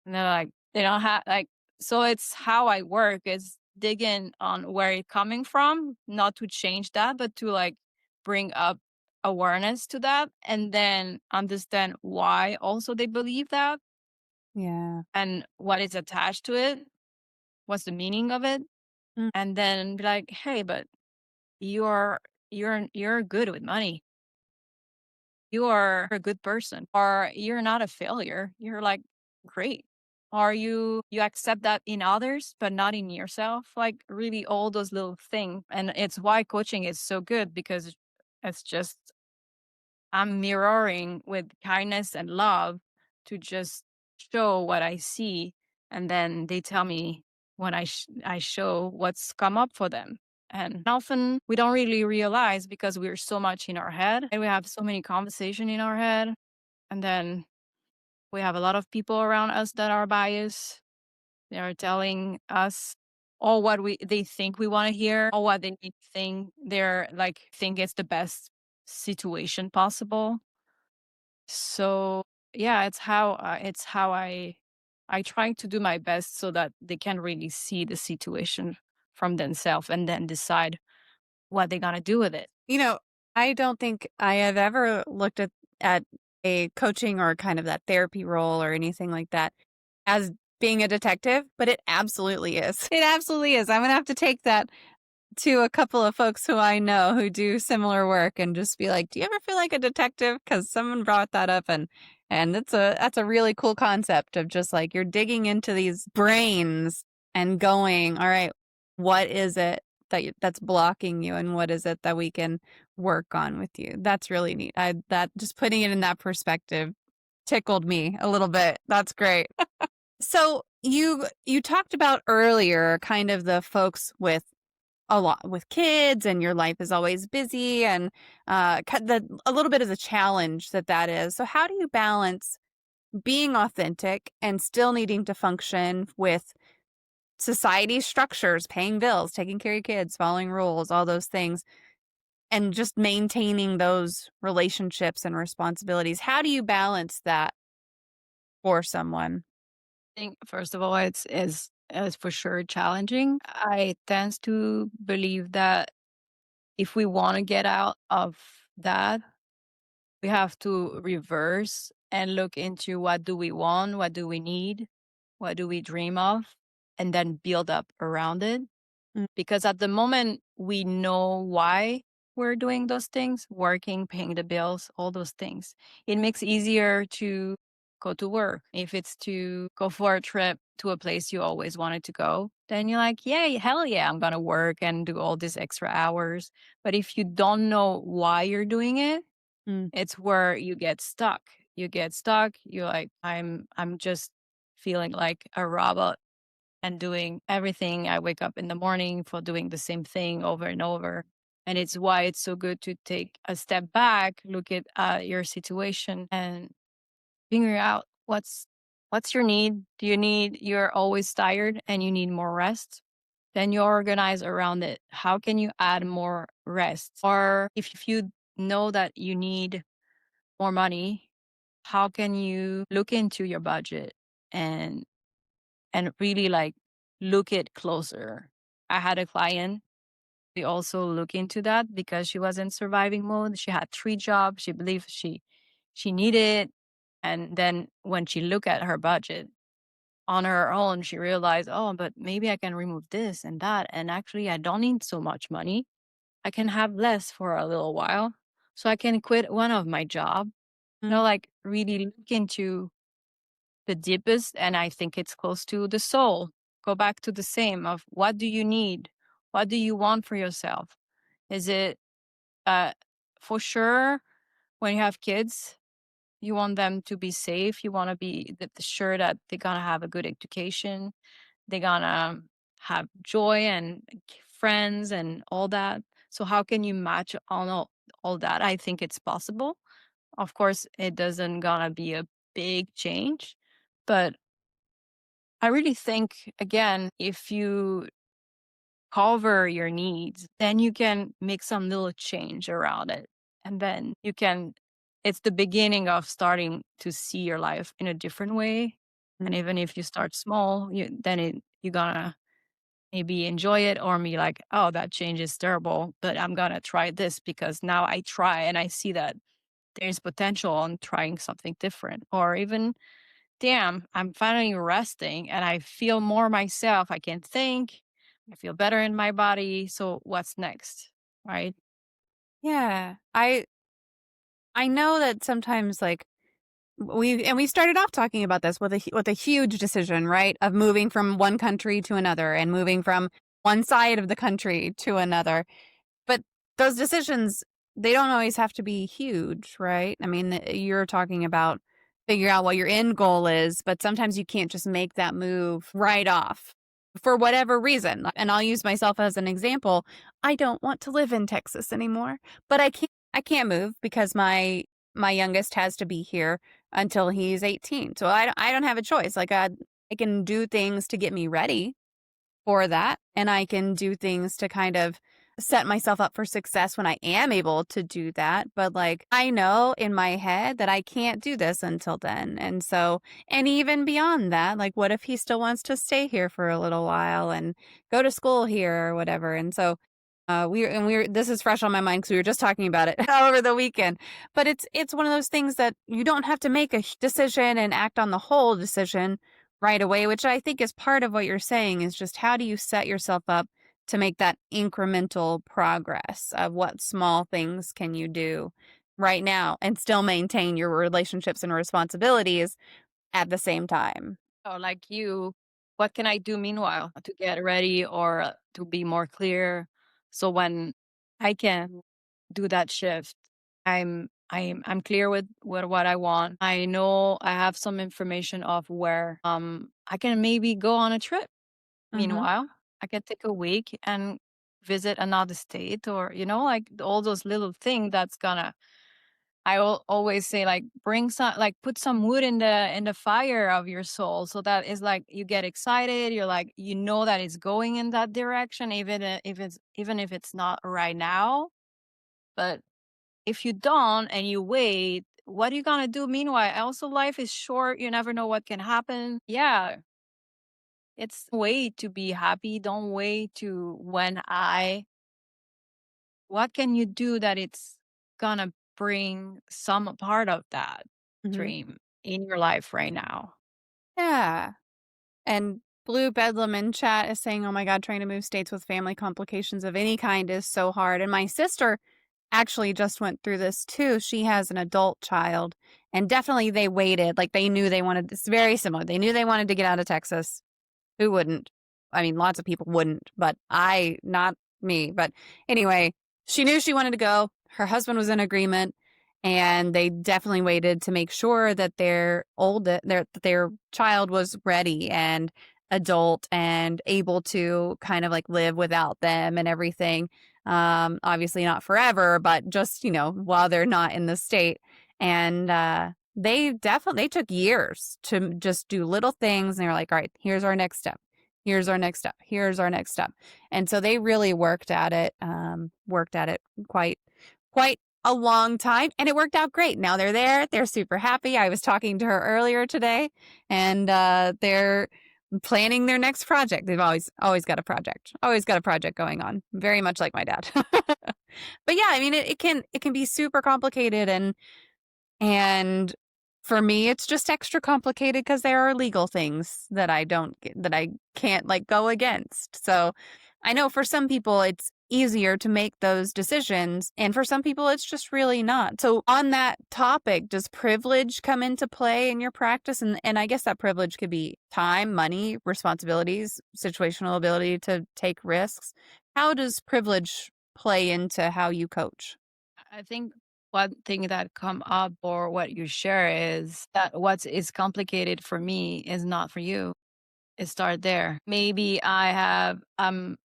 And they're like, they don't have like, so it's how I work is digging on where it's coming from, not to change that, but to like bring up awareness to that and then understand why also they believe that Yeah. and what is attached to it, what's the meaning of it, Mm. and then be like, hey, but you're you're good with money. You are a good person, or you're not a failure. You're like great. Or you accept that in others, but not in yourself. Like really all those little things. And it's why coaching is so good because it's just I'm mirroring with kindness and love to just show what I see. And then they tell me when I show what's come up for them. And often we don't really realize because we're so much in our head and we have so many conversation in our head. And then we have a lot of people around us that are biased. They are telling us all what they think we want to hear, or what they think it's the best situation possible. So yeah, it's how I try to do my best so that they can really see the situation from themselves and then decide what they're gonna do with it. You know, I don't think I have ever looked at a coaching or kind of that therapy role or anything like that as being a detective, but it absolutely is. It absolutely is. I'm gonna have to take that to a couple of folks who I know who do similar work and just be like, "Do you ever feel like a detective?" Because someone brought that up, and that's a really cool concept of just like you're digging into these brains and going, "All right, what is it that's blocking you, and what is it that we can work on with you?" That's really neat. That just putting it in that perspective tickled me a little bit. That's great. So you talked about earlier kind of the folks with a lot with kids and your life is always busy and a little bit of the challenge that is. So how do you balance being authentic and still needing to function with society's structures, paying bills, taking care of kids, following rules, all those things, and just maintaining those relationships and responsibilities? How do you balance that for someone? I think first of all, it's for sure challenging. I tend to believe that if we want to get out of that, we have to reverse and look into what do we want, what do we need, what do we dream of, and then build up around it. Mm, Because at the moment, we know why we're doing those things, working, paying the bills, all those things. It makes easier to go to work. If it's to go for a trip to a place you always wanted to go, then you're like, yeah, hell yeah, I'm going to work and do all these extra hours. But if you don't know why you're doing it, mm, it's where you get stuck. You get stuck. You're like, I'm just feeling like a robot and doing everything. I wake up in the morning for doing the same thing over and over. And it's why it's so good to take a step back, look at your situation and figure out what's your need. Do you need you're always tired and you need more rest? Then you organize around it. How can you add more rest? Or if you know that you need more money, how can you look into your budget and and really like look it closer. I had a client, we also look into that because she was in surviving mode. She had 3 jobs. She believed she needed. And then when she looked at her budget on her own, she realized, oh, but maybe I can remove this and that. And actually, I don't need so much money. I can have less for a little while. So I can quit one of my job. Like really look into the deepest, and I think it's close to the soul. Go back to the same of what do you need? What do you want for yourself? Is it uh for sure when you have kids, you want them to be safe, you want to be sure that they're gonna have a good education, they're gonna have joy and friends and all that. So how can you match all that? I think it's possible. Of course, it doesn't gonna be a big change, but I really think, again, if you cover your needs, then you can make some little change around it. And then you can, it's the beginning of starting to see your life in a different way. And even if you start small, you're gonna maybe enjoy it or be like, oh, that change is terrible, but I'm gonna try this because now I try and I see that there's potential on trying something different. Or even damn, I'm finally resting and I feel more myself. I can think, I feel better in my body. So what's next? Right? Yeah. I know that sometimes like we started off talking about this with a huge decision, right? Of moving from one country to another and moving from one side of the country to another. But those decisions, they don't always have to be huge, right? I mean, you're talking about figuring out what your end goal is, but sometimes you can't just make that move right off for whatever reason. And I'll use myself as an example. I don't want to live in Texas anymore, but I can't move because my youngest has to be here until he's 18. So I don't have a choice. Like I can do things to get me ready for that. And I can do things to kind of set myself up for success when I am able to do that. But like, I know in my head that I can't do this until then. And so, and even beyond that, like, what if he still wants to stay here for a little while and go to school here or whatever? And so, this is fresh on my mind because we were just talking about it over the weekend. But it's one of those things that you don't have to make a decision and act on the whole decision right away, which I think is part of what you're saying is just how do you set yourself up to make that incremental progress of what small things can you do right now and still maintain your relationships and responsibilities at the same time. So like you, what can I do meanwhile to get ready or to be more clear? So when I can do that shift, I'm clear with what I want. I know I have some information of where I can maybe go on a trip. Mm-hmm. Meanwhile, I can take a week and visit another state or, like all those little things that's gonna, always say like bring some, like put some wood in the fire of your soul. So that is like you get excited. You're like, that it's going in that direction, even if it's not right now. But if you don't and you wait, what are you gonna do meanwhile? Also, life is short. You never know what can happen. Yeah, it's wait to be happy. Don't wait to when I. What can you do that it's gonna bring some part of that Mm-hmm. dream in your life right now? Yeah. And Blue Bedlam in chat is saying, oh my God, trying to move states with family complications of any kind is so hard. And my sister actually just went through this too. She has an adult child, and definitely they waited. Like they knew they wanted, it's very similar. They knew they wanted to get out of Texas. Who wouldn't? I mean, lots of people wouldn't, but not me. But anyway, she knew she wanted to go. Her husband was in agreement, and they definitely waited to make sure that their child was ready and adult and able to kind of like live without them and everything. Obviously not forever, but just, while they're not in the state. And they took years to just do little things. And they were like, all right, here's our next step. Here's our next step. Here's our next step. And so they really worked at it quite a long time, and it worked out great. Now they're there. They're super happy. I was talking to her earlier today, and they're planning their next project. They've always got a project. Always got a project going on. Very much like my dad. But yeah, I mean it can be super complicated and for me it's just extra complicated because there are legal things that I can't like go against. So I know for some people it's easier to make those decisions, and for some people it's just really not. So on that topic, does privilege come into play in your practice? And I guess that privilege could be time, money, responsibilities, situational ability to take risks. How does privilege play into how you coach? I think one thing that come up or what you share is that what is complicated for me is not for you. It start there. Maybe I'm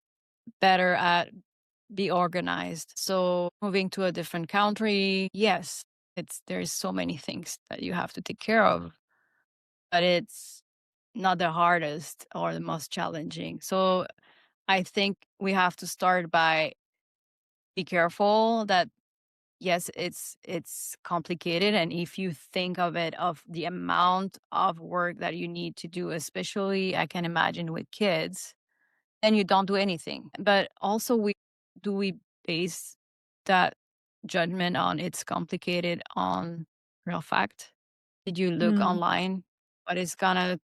better at be organized. So moving to a different country, yes, there's so many things that you have to take care of, but it's not the hardest or the most challenging. So I think we have to start by be careful that yes, it's complicated, and if you think of it of the amount of work that you need to do, especially I can imagine with kids, then you don't do anything. But also we base that judgment on it's complicated on real fact? Did you look Mm. online? What is gonna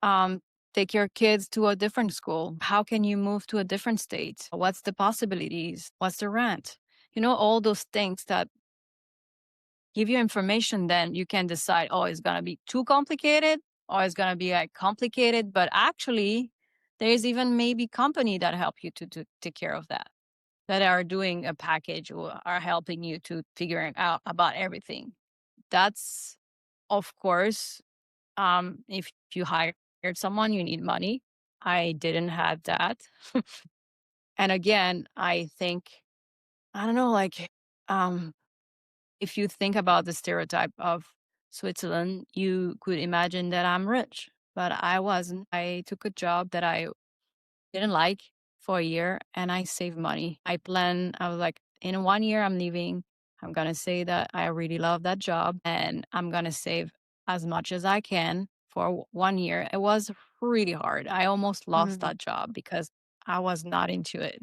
um take your kids to a different school? How can you move to a different state? What's the possibilities? What's the rent? All those things that give you information, then you can decide, oh, it's gonna be too complicated or it's gonna be like complicated, but actually there is even maybe company that help you to take care of that, that are doing a package or are helping you to figuring out about everything. That's of course, if you hired someone, you need money. I didn't have that. And again, I think, I don't know, like, um, if you think about the stereotype of Switzerland, you could imagine that I'm rich, but I wasn't. I took a job that I didn't like for a year and I saved money. I was like, in 1 year, I'm leaving. I'm going to say that I really love that job and I'm going to save as much as I can for 1 year. It was really hard. I almost lost Mm. that job because I was not into it.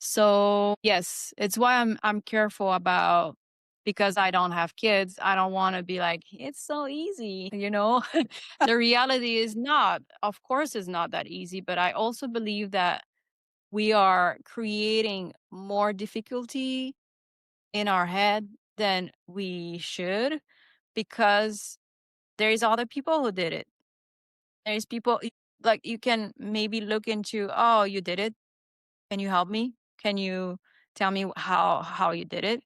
So, yes, it's why I'm careful about, because I don't have kids, I don't wanna be like, "It's so easy." The reality is not. Of course, it's not that easy, but I also believe that we are creating more difficulty in our head than we should, because there is other people who did it. There's people like, you can maybe look into, "Oh, you did it? Can you help me? Can you tell me how you did it?"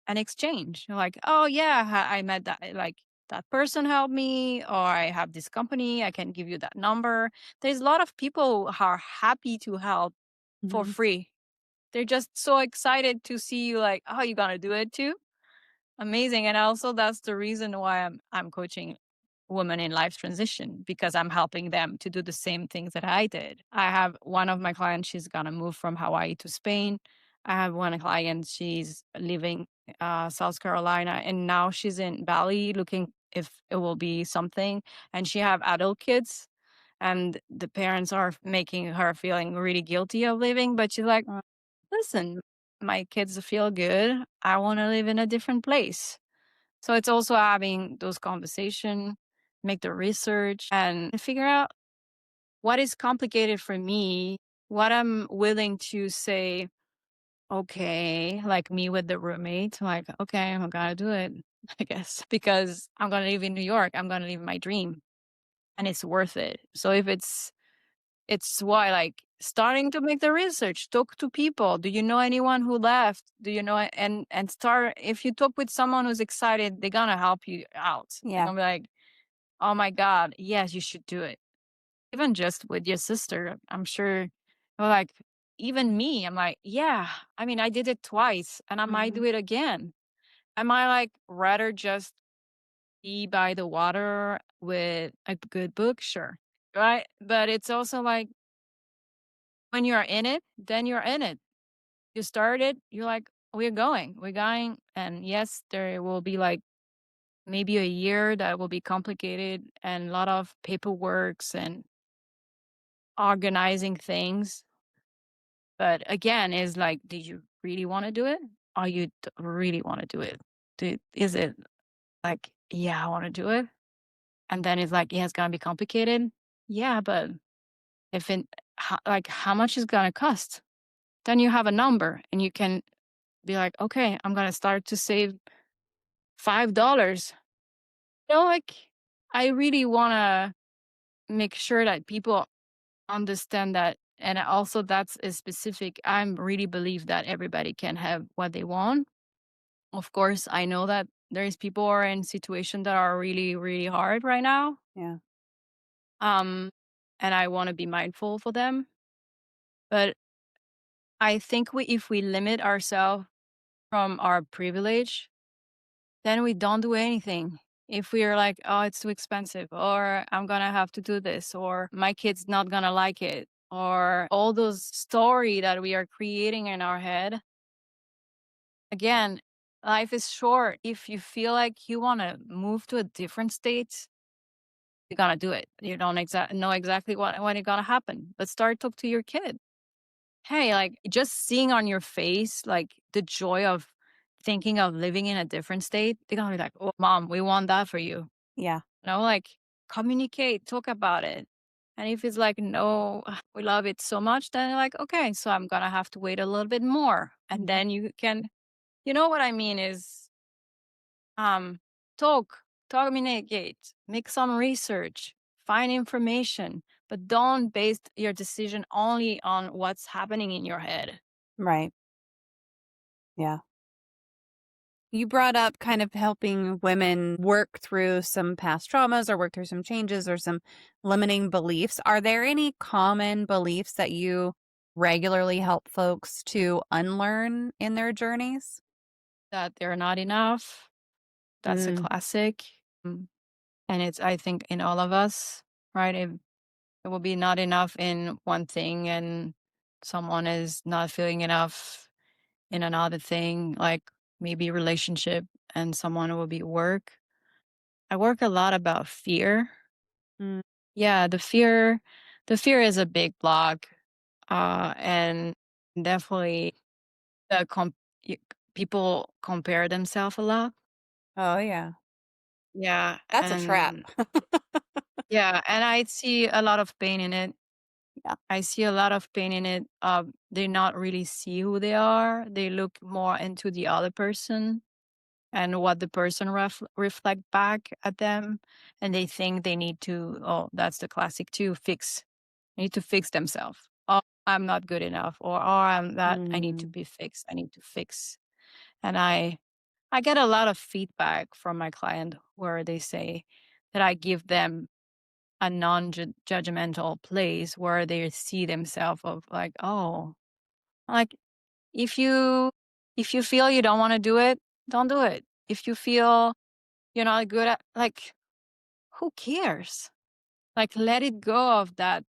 An exchange. You're like, "Oh yeah, I met that like that person helped me, or I have this company, I can give you that number." There's a lot of people who are happy to help for Mhm. free. They're just so excited to see you like, "Oh, you gonna do it too?" Amazing. And also that's the reason why I'm coaching women in life transition, because I'm helping them to do the same things that I did. I have one of my clients, she's gonna move from Hawaii to Spain. I have one client, she's living South Carolina, and now she's in Bali looking if it will be something. And she have adult kids, and the parents are making her feeling really guilty of leaving, but she's like, Uh, listen, my kids feel good. I want to live in a different place. So it's also having those conversation, make the research and figure out what is complicated for me, what I'm willing to say, okay, like me with the roommate, like, okay, I'm gonna do it, I guess, because I'm gonna live in New York. I'm gonna live my dream and it's worth it. So if it's why, like, starting to make the research, talk to people. Do you know anyone who left? Do you know? And start. If you talk with someone who's excited, they're gonna help you out. They're yeah. gonna be like, "Oh my god, yes, you should do it." Even just with your sister, I'm sure. Like, even me, I'm like, yeah. I mean, I did it twice, and I might do Mhm. it again. I might like rather just be by the water with a good book, sure, right? But it's also like, when you're in it, then you're in it. You started, you're like, we're going. And yes, there will be like maybe a year that will be complicated and a lot of paperworks and organizing things. But again, is like, did you really want to do it? Or you really want to do it? Is it like, yeah, I want to do it? And then it's like, yeah, it's going to be complicated. Yeah, but if it, like, how much is going to cost? Then you have a number and you can be like, okay, I'm going to start to save $5. Like, I really want to make sure that people understand that. And also, that's a specific, I really believe that everybody can have what they want. Of course, I know that there's people who are in situations that are really, really hard right now. Yeah. Um, and I want to be mindful for them. But I think if we limit ourselves from our privilege, then we don't do anything. If we're like, oh, it's too expensive, or I'm gonna have to do this, or my kid's not gonna like it, or all those story that we are creating in our head. Again, life is short. If you feel like you want to move to a different state, you're gonna do it. You don't know exactly what when it's gonna happen. But start talk to your kid. Hey, like just seeing on your face like the joy of thinking of living in a different state, they're gonna be like, "Oh, mom, we want that for you." Yeah. Like communicate, talk about it. And if it's like, no, we love it so much, then you're like, okay, so I'm gonna have to wait a little bit more. And Mhm. then you can, you know what I mean is um talk, communicate, make some research, find information, but don't base your decision only on what's happening in your head. Right. Yeah. You brought up kind of helping women work through some past traumas or work through some changes or some limiting beliefs. Are there any common beliefs that you regularly help folks to unlearn in their journeys? That they're not enough. That's a Mm, classic. Mm, And it's, I think, in all of us, right? It will be not enough in one thing and someone is not feeling enough in another thing, like maybe relationship, and someone will be work. I work a lot about fear. mm. Yeah, the fear is a big block. And definitely the y- people compare themselves a lot. Oh, yeah. Yeah, That's a trap. and yeah, and I see a lot of pain in it. Yeah. I see a lot of pain in it. They not really see who they are. They look more into the other person and what the person reflect back at them, and they think they need to. Oh, that's the classic too. They need to fix themselves. Oh, I'm not good enough, or oh, I'm that. I need to Mm, be fixed. I need to fix. And I get a lot of feedback from my client where they say that I give them a non-judgmental place where they see themselves of like, oh, like if you if you feel you don't want to do it, don't do it. If you feel you're not good at, like, who cares? Like, let it go of that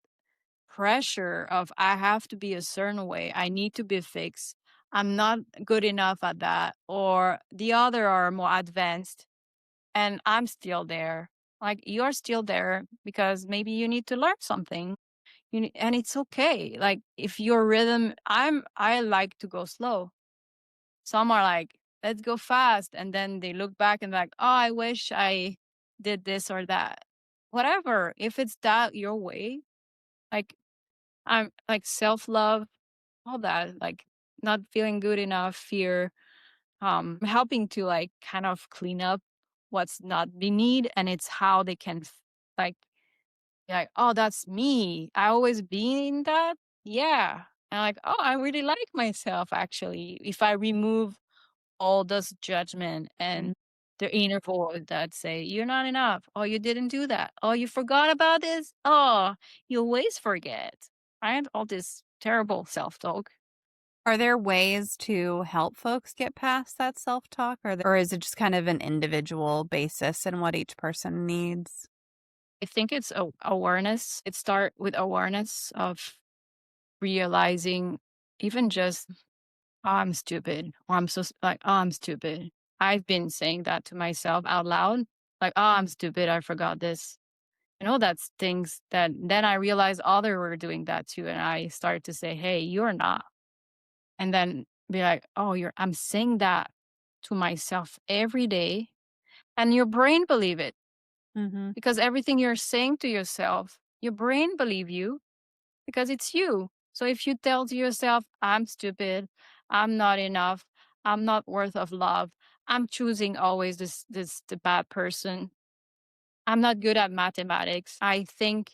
pressure of I have to be a certain way. I need to be fixed. I'm not good enough at that. Or the other are more advanced and I'm still there. Like you're still there because maybe you need to learn something. And it's okay. Like if your rhythm, I like to go slow. Some are like, let's go fast. And then they look back and like, oh, I wish I did this or that. Whatever. If it's that your way, like I'm like self love, all that, like not feeling good enough, fear, helping to like kind of clean up what's not the need. And it's how they can like, be like, oh, that's me. I always been that. Yeah. And like, oh, I really like myself actually. If I remove all this judgment mm. and the inner voice that say you're not enough, oh you didn't do that, oh you forgot about this, oh you always forget, right? All this terrible self-talk. Are there ways to help folks get past that self-talk, or is it just kind of an individual basis and what each person needs? I think it's awareness. It start with awareness of realizing even just, oh, I'm stupid, or I'm so like, oh I'm stupid. I've been saying that to myself out loud, like, oh I'm stupid, I forgot this. That's things that then I realized other were doing that too. And I started to say, hey, you're not. And then be like, oh, I'm saying that to myself every day. And your brain believe it Mm-hmm. because everything you're saying to yourself, your brain believe you because it's you. So if you tell to yourself, I'm stupid, I'm not enough, I'm not worth of love, I'm choosing always the bad person, I'm not good at mathematics. I think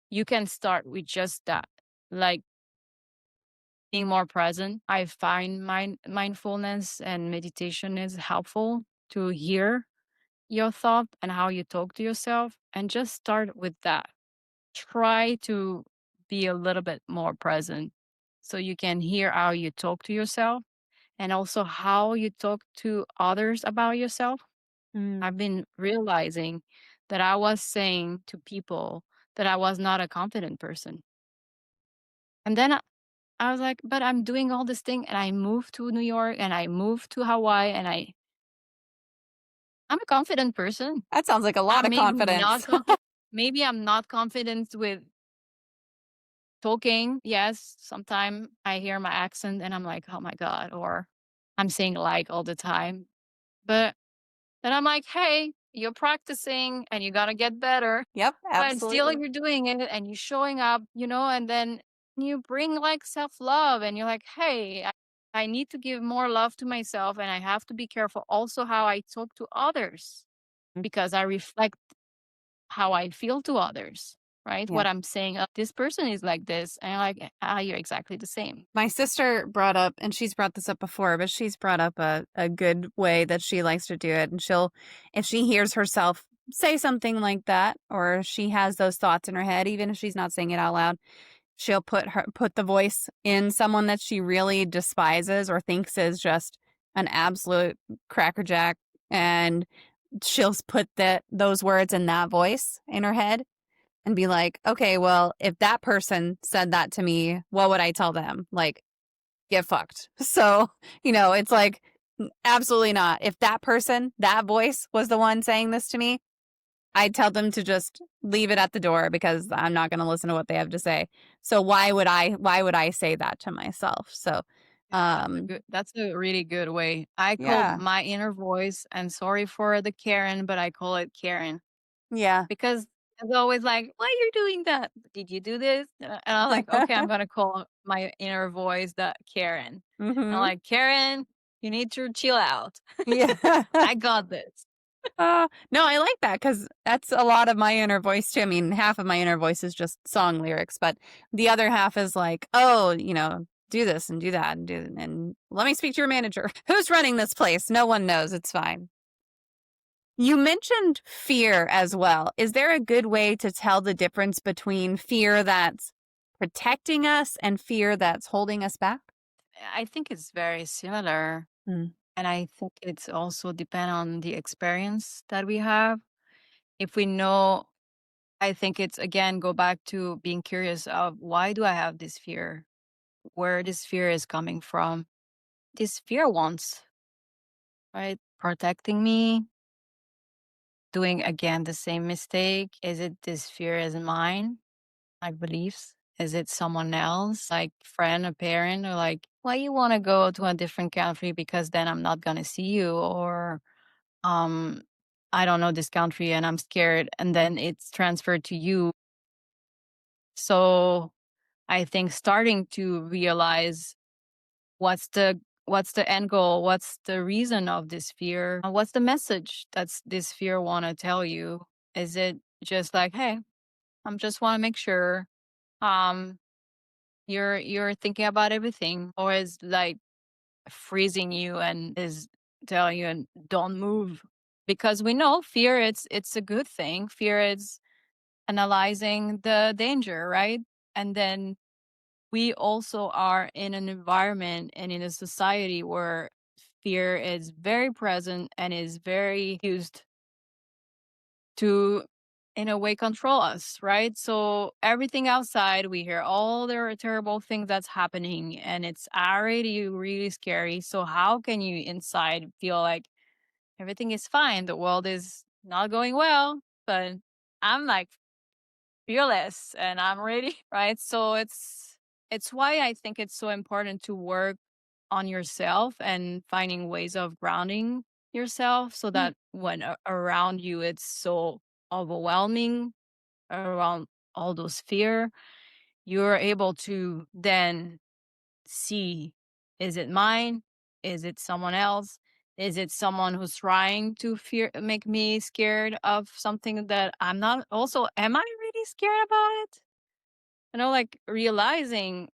you can start with just that. Like being more present. I find mindfulness and meditation is helpful to hear your thought and how you talk to yourself and just start with that. Try to be a little bit more present so you can hear how you talk to yourself and also how you talk to others about yourself. Mm. I've been realizing that I was saying to people that I was not a confident person. And then I was like, but I'm doing all this thing and I moved to New York and I moved to Hawaii and I'm a confident person. That sounds like a lot I'm of maybe not confidence. confident. Maybe I'm not confident with talking. Yes, sometimes I hear my accent and I'm like, oh my God, or I'm saying like all the time. But then I'm like, hey, you're practicing and you got to get better. Yep, But still, absolutely. you're doing it and you're showing up, and then you bring like self love and you're like, hey, I need to give more love to myself and I have to be careful also how I talk to others Mm. because I reflect how I feel to others, right? Yeah. What I'm saying, this person is like this. And I'm like, ah, you're exactly the same. My sister brought up, and she's brought this up before, but she's brought up a good way that she likes to do it. And she'll, if she hears herself say something like that, or she has those thoughts in her head, even if she's not saying it out loud, she'll put the voice in someone that she really despises or thinks is just an absolute crackerjack, and she'll put those words in that voice in her head and be like, okay, well, if that person said that to me, what would I tell them? Like, get fucked. So, it's like, absolutely not. If that person, that voice was the one saying this to me, I'd tell them to just leave it at the door because I'm not going to listen to what they have to say. So why would I say that to myself? So, Yeah, um, that's a really good way. I call yeah, my inner voice, and sorry for the Karen, but I call it Karen. yeah. Because it's always like, "Why are you doing that? Did you do this?" And I'm like, "Okay, I'm gonna call my inner voice the Karen." And I'm Mm-hmm. like, "Karen, you need to chill out. Yeah. I got this." No, I like that because that's a lot of my inner voice too. I mean, half of my inner voice is just song lyrics, but the other half is like, oh, do this and do that and let me speak to your manager. Who's running this place? No one knows. It's fine. You mentioned fear as well. Is there a good way to tell the difference between fear that's protecting us and fear that's holding us back? I think it's very similar, Mm. and I think it's also depend on the experience that we have. If we know, I think it's again go back to being curious of why do I have this fear? Where this fear is coming from? This fear wants, right? Protecting me, doing again the same mistake. Is it this fear is mine? My beliefs? Is it someone else, like friend, a parent, or like, why you want to go to a different country because then I'm not gonna see you, or um, I don't know this country and I'm scared, and then it's transferred to you. So I think starting to realize what's the end goal, what's the reason of this fear, what's the message that's this fear want to tell you? Is it just like, hey, I'm just want to make sure um you're thinking about everything, or is like freezing you and is telling you and don't move? Because we know fear, it's a good thing. Fear is analyzing the danger, right? And then we also are in an environment and in a society where fear is very present and is very used to, in a way, control us, right? So everything outside, we hear all the terrible things that's happening and it's already really scary. So how can you inside feel like everything is fine? The world is not going well, but I'm like fearless and I'm ready, right? So it's why I think it's so important to work on yourself and finding ways of grounding yourself so Mm. that when around you it's so overwhelming around all those fear, you're able to then see, is it mine? Is it someone else? Is it someone who's trying to fear make me scared of something that I'm not? Also, am I really scared about it? Like realizing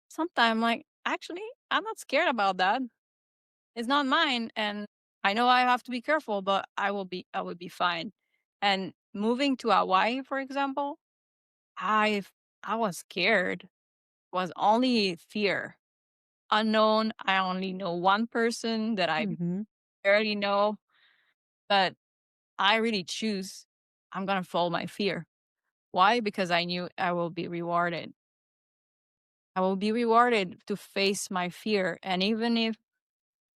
sometime like actually I'm not scared about that. It's not mine. And I know I have to be careful, but I will be fine. And moving to Hawaii, for example, I I was scared. Was only fear. Unknown. I only know one person that I Mhm. barely know, but I really choose I'm gonna follow my fear. Why? Because I knew I will be rewarded. I will be rewarded to face my fear. And even if,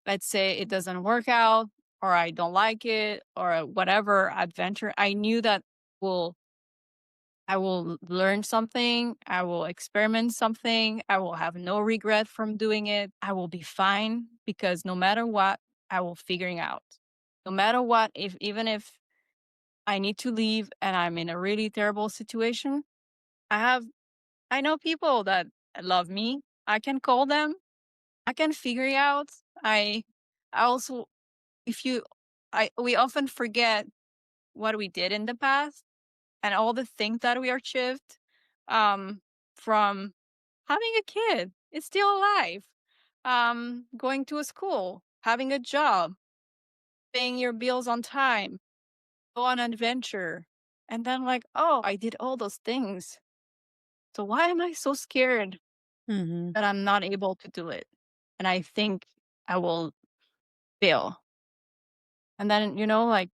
let's say, it doesn't work out or I don't like it or whatever adventure, I knew that will I will learn something, I will experiment something, I will have no regret from doing it. I will be fine because no matter what, I will figuring out. No matter what, if even if I need to leave and I'm in a really terrible situation, I have I know people that love me. I can call them. I can figure it out. I also if you I we often forget what we did in the past and all the things that we achieved um, from having a kid. It's still alive. Going to a school, having a job, paying your bills on time, go on an adventure. And then like, oh, I did all those things. So why am I so scared Mhm. that I'm not able to do it? And I think I will fail. And then, like,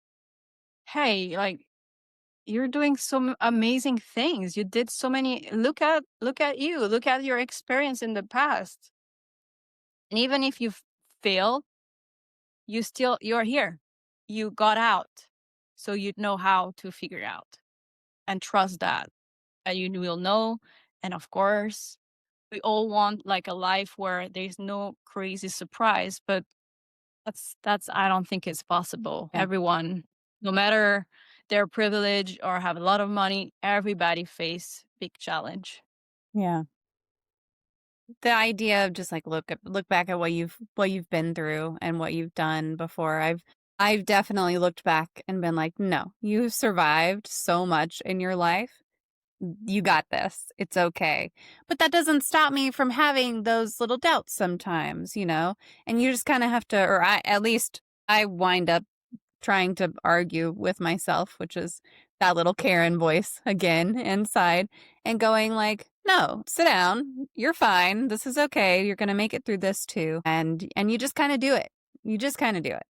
hey, like you're doing some amazing things. You did so many look at you. Look at your experience in the past. And even if you failed, you're here. You got out. So you know how to figure out and trust that. And you will know. And of course, we all want like a life where there's no crazy surprise, but that's I don't think it's possible. Yeah. Everyone, no matter their privilege or have a lot of money, everybody face big challenge. Yeah. The idea of just like look back at what you've been through and what you've done before. I've definitely looked back and been like, no, you've survived so much in your life. You got this. It's okay. But that doesn't stop me from having those little doubts sometimes. And you just kind of have to, or at least I wind up trying to argue with myself, which is that little Karen voice again inside, and going like, "No, sit down. You're fine. This is okay. You're going to make it through this too." And you just kind of do it. You just kind of do it.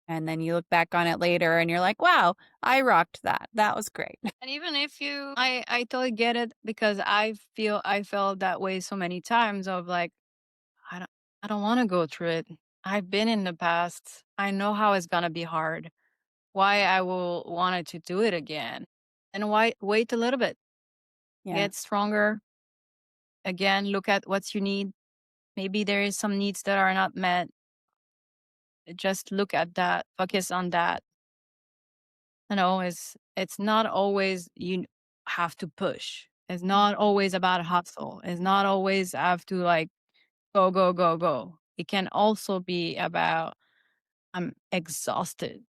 And then you look back on it later and you're like, "Wow, I rocked that. That was great." And even if I totally get it because I felt that way so many times of like I don't I don't want to go through it. I've been in the past. I know how it's gonna be hard. Why I will wanted to do it again. And why wait a little bit. Yeah. Get stronger. Again, look at what you need. Maybe there is some needs that are not met. Just look at that, focus on that. It's not always you have to push. It's not always about hustle. It's not always have to like go, go, go, go. It can also be about I'm exhausted.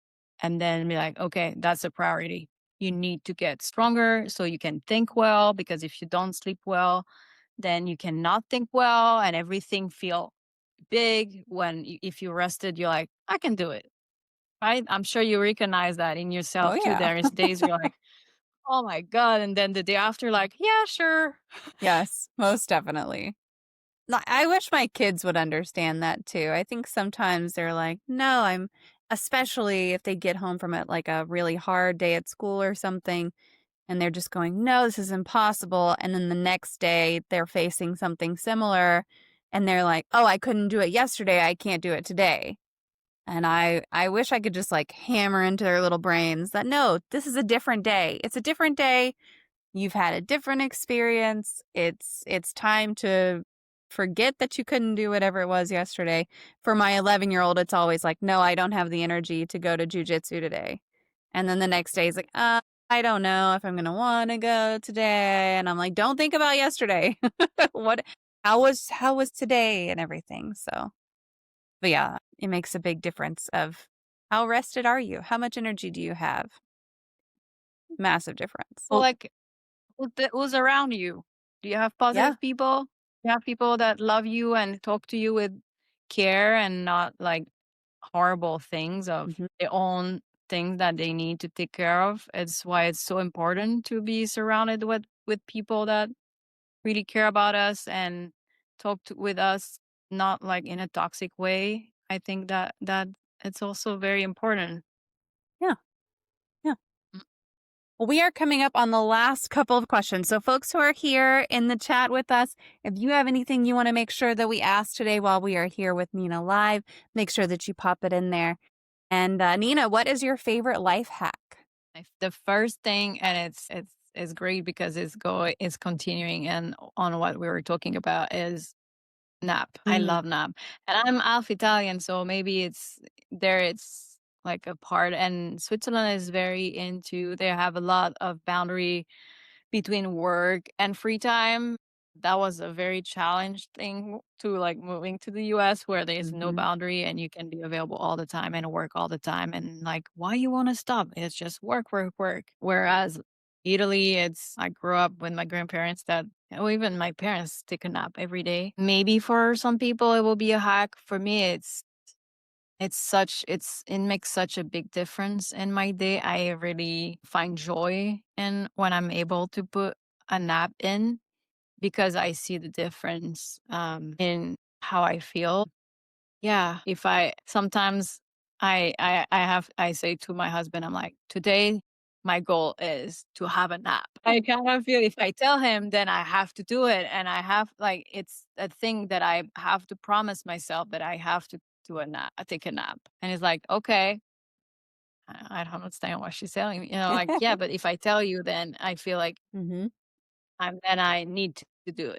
And then be like, okay, that's a priority. You need to get stronger so you can think well, because if you don't sleep well, then you cannot think well and everything feel big when if you rested, you're like, I can do it. Right? I'm sure you recognize that in Oh yourself too. yeah. There is days you're like, oh my God. And then the day after, like, yeah, sure. Yes, most definitely. I wish my kids would understand that too. I think sometimes they're like, "No, especially if they get home from it like a really hard day at school or something, and they're just going, "No, this is impossible." And then the next day they're facing something similar and they're like, "Oh, I couldn't do it yesterday. I can't do it today." And I wish I could just like hammer into their little brains that no, this is a different day. It's a different day. you've had a different experience. It's time to forget that you couldn't do whatever it was yesterday. For my 11-year-old, it's always like, no, I don't have the energy to go to jujitsu today. And then the next day, he's like, I don't know if I'm gonna want to go today. And I'm like, don't think about yesterday. What? How was today and everything? So, but yeah, it makes a big difference of how rested are you? How much energy do you have? Massive difference. Well, like, who's around you? Do you have Yeah. positive people? Do you have people that love you and talk to you with care and not like horrible things of Mhm. their own things that they need to take care of? It's why it's so important to be surrounded with people that really care about us and with us, not like in a toxic way. I think that it's also very important. Yeah. Yeah. Mm. Well, we are coming up on the last couple of questions. So, folks who are here in the chat with us, if you have anything you want to make sure that we ask today while we are here with Nina live, make sure that you pop it in there. And Nina, what is your favorite life hack? The first thing, and it's great because it's continuing and on what we were talking about is nap. I Mm. love nap. And I'm half Italian, so maybe it's like a part, and Switzerland is very into, they have a lot of boundary between work and free time. That was a very challenged thing to like moving to the US where there's no Mhm. boundary and you can be available all the time and work all the time, and like why you want to stop? It's just work, work, work. Whereas Italy, it's I grew up with my grandparents that, or even my parents, take a nap every day. Maybe for some people it will be a hack. For me, it makes such a big difference in my day. I really find joy in when I'm able to put a nap in because I see the difference in how I feel. Yeah, if I sometimes I say to my husband, I'm like, today my goal is to have a nap. I kind of feel if I tell him, then I have to do it, and I have like it's a thing that I have to promise myself that I have to do a nap, take a nap, and he's like, okay. I don't understand what she's telling me. Like, yeah, but if I tell you, then I feel like Mhm. then I need to do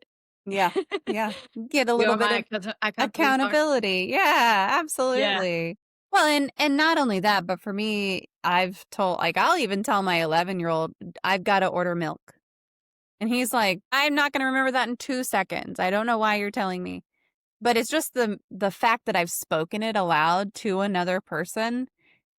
Yeah. it. Yeah. Get a little You're bit my of accountability partner. accountability. Yeah, Yeah. absolutely. Well, and not only that, but for me, I've told like I'll even tell my 11-year-old I've got to order milk. And he's like, "I'm not going to remember that in 2 seconds. I don't know why you're telling me." But it's just the fact that I've spoken it aloud to another person,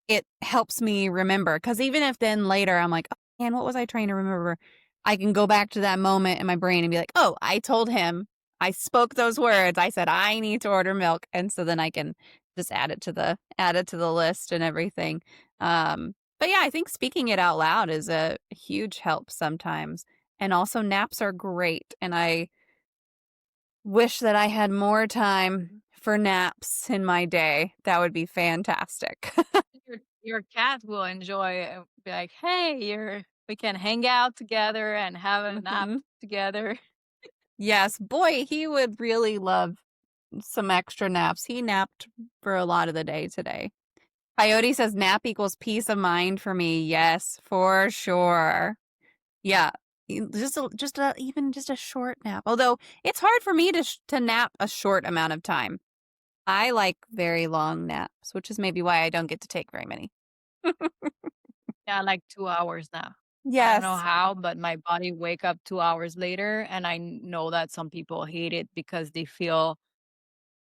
it helps me remember. Because even if then later I'm like, "Oh, man, what was I trying to remember?" I can go back to that moment in my brain and be like, "Oh, I told him. I spoke those words. I said I need to order milk." And so then I can just add it to the list and everything. But yeah, I think speaking it out loud is a huge help sometimes. And also naps are great. And I wish that I had more time for naps in my day. That would be fantastic. Your cat will enjoy be like, "Hey, we can hang out together and have a nap Mhm. together." Yes, boy, he would really love some extra naps. He napped for a lot of the day today. Coyote says nap equals peace of mind for me. Yes, for sure. Yeah. Even just a short nap. Although it's hard for me to nap a short amount of time. I like very long naps, which is maybe why I don't get to take very many. Yeah, like 2 hours now. I don't know Yes. how, but my body wake up 2 hours later, and I know that some people hate it because they feel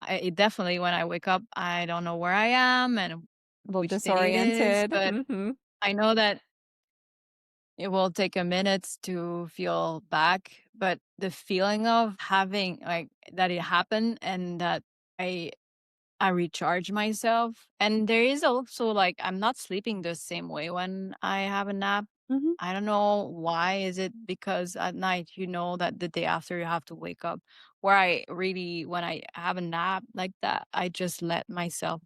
it definitely when I wake up, I don't know where I am and A little which day it is, disoriented. but Mhm. I know that it will take a minute to feel back, but the feeling of having like that it happened and that I I recharge myself. And there is also like I'm not sleeping the same way when I have a nap. Mhm. I don't know why. Is it because at night you know that the day after you have to wake up? Where I really when I have a nap like that, I just let myself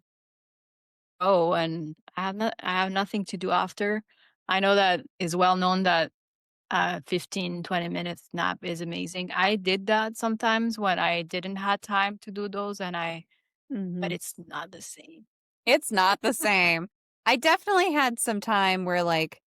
go and I have nothing to do after. I know that is well known that 15, 20 minutes nap is amazing. I did that sometimes when I didn't have time to do those but Mhm. it's not the same. It's not the same. I definitely had some time where, like,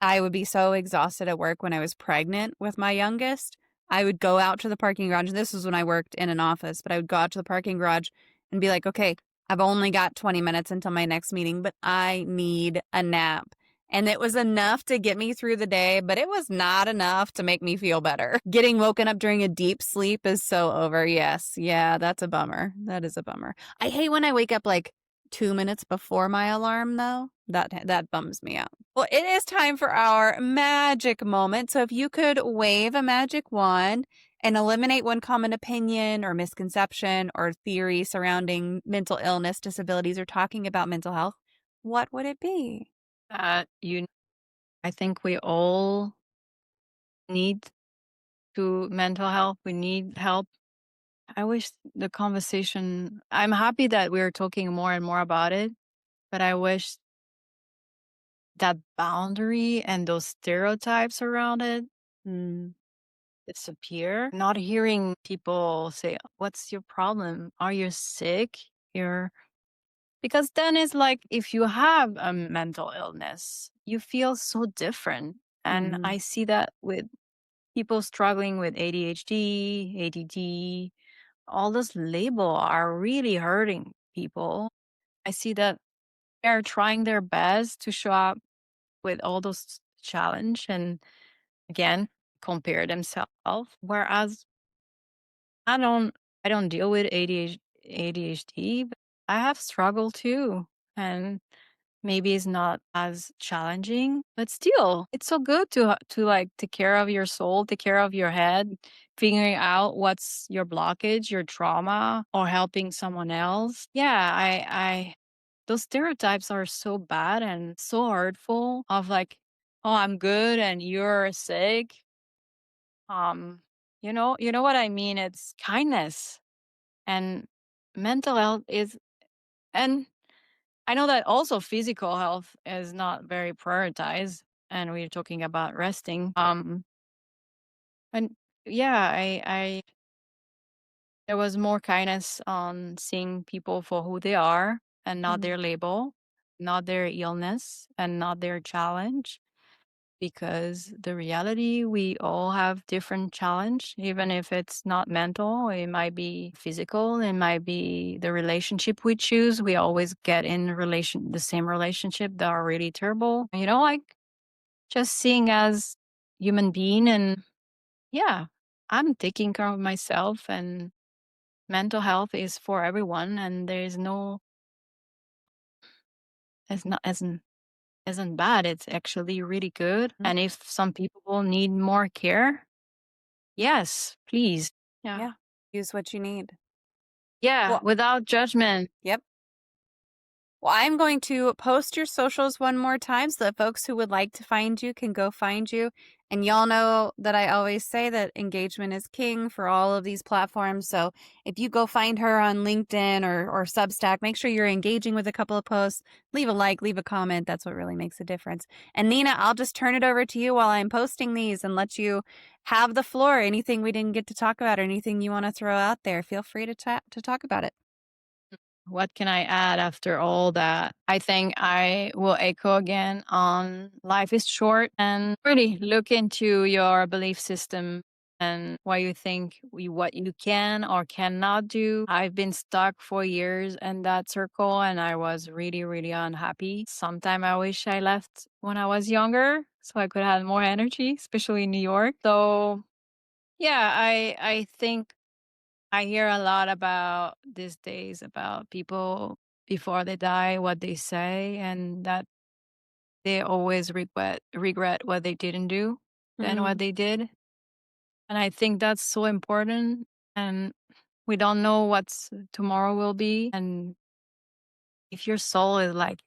I would be so exhausted at work when I was pregnant with my youngest. I would go out to the parking garage. And this was when I worked in an office, but I would go out to the parking garage and be like, okay, I've only got 20 minutes until my next meeting, but I need a nap. And it was enough to get me through the day, but it was not enough to make me feel better. Getting woken up during a deep sleep is so over. Yes. Yeah, that's a bummer. That is a bummer. I hate when I wake up like 2 minutes before my alarm, though. That bums me out. Well, it is time for our magic moment. So if you could wave a magic wand and eliminate one common opinion or misconception or theory surrounding mental illness, disabilities, or talking about mental health, what would it be? You I think we all need to mental health. We need help. I wish the conversation, I'm happy that we're talking more and more about it, but I wish that boundary and those stereotypes around it Mm, disappear. Not hearing people say, "What's your problem? Are you sick?" You're Because then it's like if you have a mental illness, you feel so different. And mhm, I see that with people struggling with ADHD, ADD, all those labels are really hurting people. I see that they're trying their best to show up with all those challenge and again compare themselves. Whereas I don't I don't deal with ADHD, but I have struggled too. And maybe it's not as challenging, but still, it's so good to like take care of your soul, take care of your head, figuring out what's your blockage, your trauma, or helping someone else. Yeah, I those stereotypes are so bad and so hurtful of like, oh, I'm good and you're sick. Um, you know what I mean? It's kindness and mental health is and I know that also physical health is not very prioritized, and we're talking about resting. And yeah, I there was more kindness on seeing people for who they are and not mhm, their label, not their illness, and not their challenge. Because the reality, we all have different challenge, even if it's not mental, it might be physical, it might be the relationship we choose. We always get in the same relationship that are really terrible. Like just seeing as human being and yeah, I'm taking care of myself and mental health is for everyone and there's no it's not isn't bad. It's actually really good. mhm. And if some people need more care, yes, please. Yeah. Yeah. Use what you need. Yeah, Well, without judgment. yep. Well, I'm going to post your socials one more time so that folks who would like to find you can go find you. And y'all know that I always say that engagement is king for all of these platforms. So if you go find her on LinkedIn or Substack, make sure you're engaging with a couple of posts. Leave a like, leave a comment. That's what really makes a difference. And Nina, I'll just turn it over to you while I'm posting these and let you have the floor. Anything we didn't get to talk about or anything you want to throw out there, feel free to talk about it. What can I add after all that? I think I will echo again on life is short and really look into your belief system and what you think what you can or cannot do. I've been stuck for years in that circle and I was really, really unhappy. Sometimes I wish I left when I was younger so I could have more energy, especially in New York. So yeah, I think I hear a lot about these days about people before they die, what they say, and that they always regret what they didn't do than what Mm, they did. And I think that's so important. And we don't know what's tomorrow will be. And if your soul is like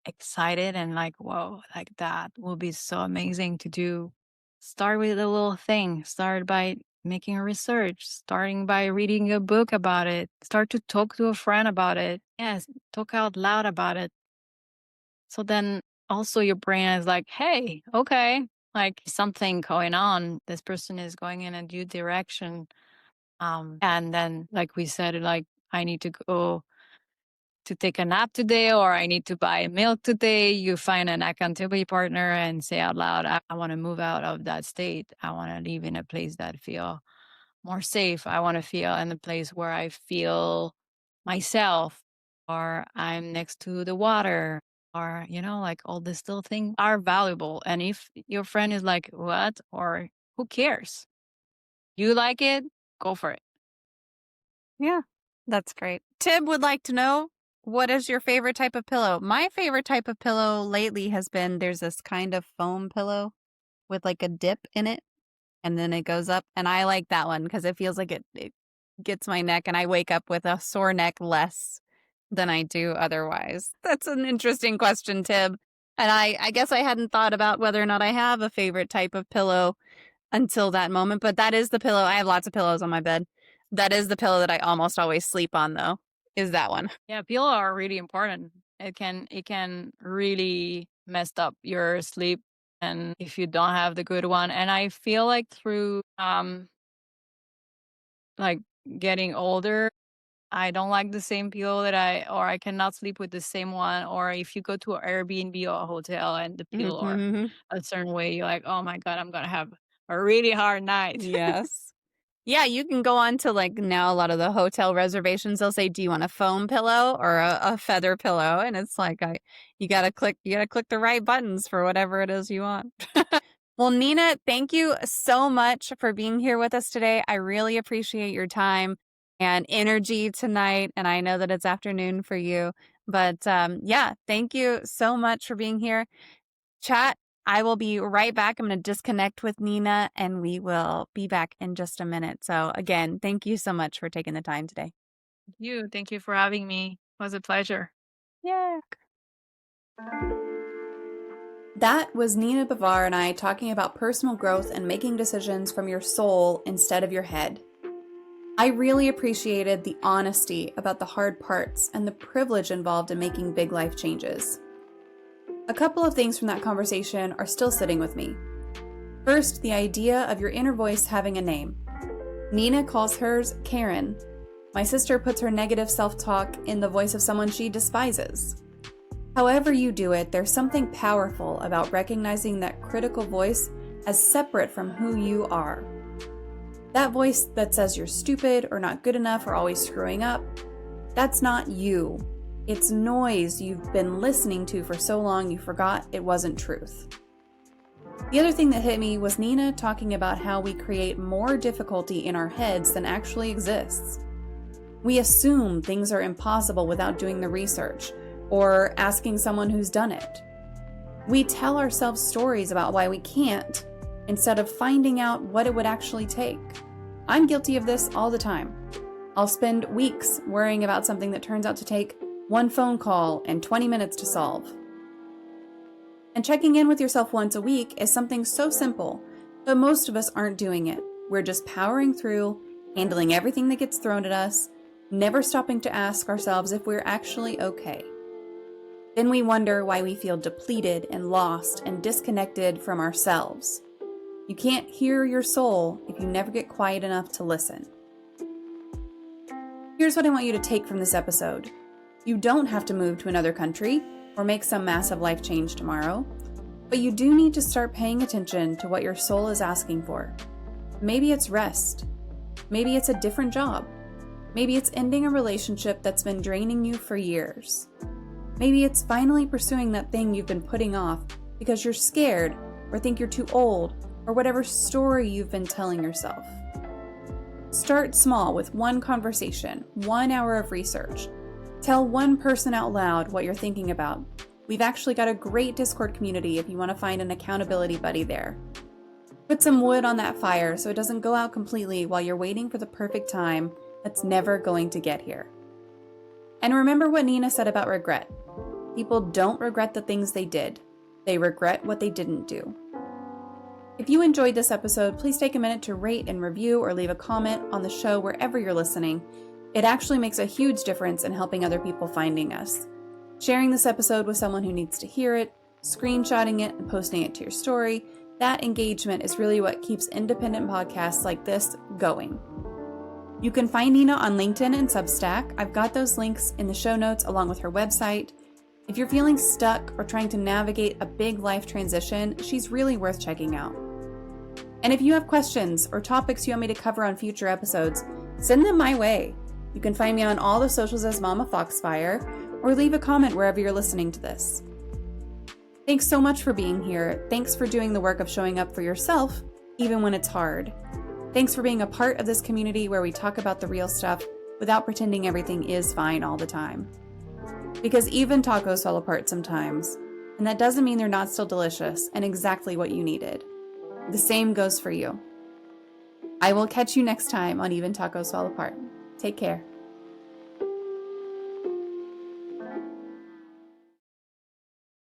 excited and like, whoa, like that will be so amazing to do. Start with a little thing. Start by making a research, starting by reading a book about it. Start to talk to a friend about it. Yes, talk out loud about it. So then also your brain is like, hey, okay, like something going on. This person is going in a new direction. And then, like we said, like I need to go to take a nap today, or I need to buy milk today, you find an accountability partner and say out loud, I want to move out of that state. I want to live in a place that feel more safe. I want to feel in a place where I feel myself, or I'm next to the water, or, like all these little things are valuable. And if your friend is like, what? Or who cares? You like it, go for it. Yeah, that's great. Tib would like to know, what is your favorite type of pillow? My favorite type of pillow lately has been, there's this kind of foam pillow with like a dip in it, and then it goes up. And I like that one because it feels like it gets my neck, and I wake up with a sore neck less than I do otherwise. That's an interesting question, Tib. And I guess I hadn't thought about whether or not I have a favorite type of pillow until that moment, but that is the pillow. I have lots of pillows on my bed. That is the pillow that I almost always sleep on, though, is that one. Yeah, pillows are really important. It can really mess up your sleep, and if you don't have the good one. And I feel like through like getting older, I don't like the same pillow or I cannot sleep with the same one. Or if you go to an Airbnb or a hotel and the pillow are Mm-hmm. a certain way, you're like, oh my God, I'm gonna have a really hard night. Yes. Yeah, you can go on to like now a lot of the hotel reservations. They'll say, "Do you want a foam pillow or a feather pillow?" And it's like you gotta click the right buttons for whatever it is you want. Well, Nina, thank you so much for being here with us today. I really appreciate your time and energy tonight, and I know that it's afternoon for you. But yeah, thank you so much for being here. Chat, I will be right back. I'm going to disconnect with Nina, and we will be back in just a minute. So again, thank you so much for taking the time today. Thank you for having me. It was a pleasure. Yeah. That was Nina Bevar and I talking about personal growth and making decisions from your soul instead of your head. I really appreciated the honesty about the hard parts and the privilege involved in making big life changes. A couple of things from that conversation are still sitting with me. First, the idea of your inner voice having a name. Nina calls hers Karen. My sister puts her negative self-talk in the voice of someone she despises. However you do it, there's something powerful about recognizing that critical voice as separate from who you are. That voice that says you're stupid or not good enough or always screwing up, that's not you. It's noise you've been listening to for so long you forgot it wasn't truth. The other thing that hit me was Nina talking about how we create more difficulty in our heads than actually exists. We assume things are impossible without doing the research or asking someone who's done it. We tell ourselves stories about why we can't instead of finding out what it would actually take. I'm guilty of this all the time. I'll spend weeks worrying about something that turns out to take one phone call and 20 minutes to solve. And checking in with yourself once a week is something so simple, but most of us aren't doing it. We're just powering through, handling everything that gets thrown at us, never stopping to ask ourselves if we're actually okay. Then we wonder why we feel depleted and lost and disconnected from ourselves. You can't hear your soul if you never get quiet enough to listen. Here's what I want you to take from this episode. You don't have to move to another country or make some massive life change tomorrow, but you do need to start paying attention to what your soul is asking for. Maybe it's rest. Maybe it's a different job. Maybe it's ending a relationship that's been draining you for years. Maybe it's finally pursuing that thing you've been putting off because you're scared or think you're too old or whatever story you've been telling yourself. Start small with one conversation, 1 hour of research. Tell one person out loud what you're thinking about. We've actually got a great Discord community if you want to find an accountability buddy there. Put some wood on that fire so it doesn't go out completely while you're waiting for the perfect time that's never going to get here. And remember what Nina said about regret. People don't regret the things they did. They regret what they didn't do. If you enjoyed this episode, please take a minute to rate and review or leave a comment on the show wherever you're listening. It actually makes a huge difference in helping other people finding us. Sharing this episode with someone who needs to hear it, screenshotting it, and posting it to your story, that engagement is really what keeps independent podcasts like this going. You can find Nina on LinkedIn and Substack. I've got those links in the show notes along with her website. If you're feeling stuck or trying to navigate a big life transition, she's really worth checking out. And if you have questions or topics you want me to cover on future episodes, send them my way. You can find me on all the socials as MommaFoxFire, or leave a comment wherever you're listening to this. Thanks so much for being here. Thanks for doing the work of showing up for yourself, even when it's hard. Thanks for being a part of this community where we talk about the real stuff without pretending everything is fine all the time. Because even tacos fall apart sometimes, and that doesn't mean they're not still delicious and exactly what you needed. The same goes for you. I will catch you next time on Even Tacos Fall Apart. Take care.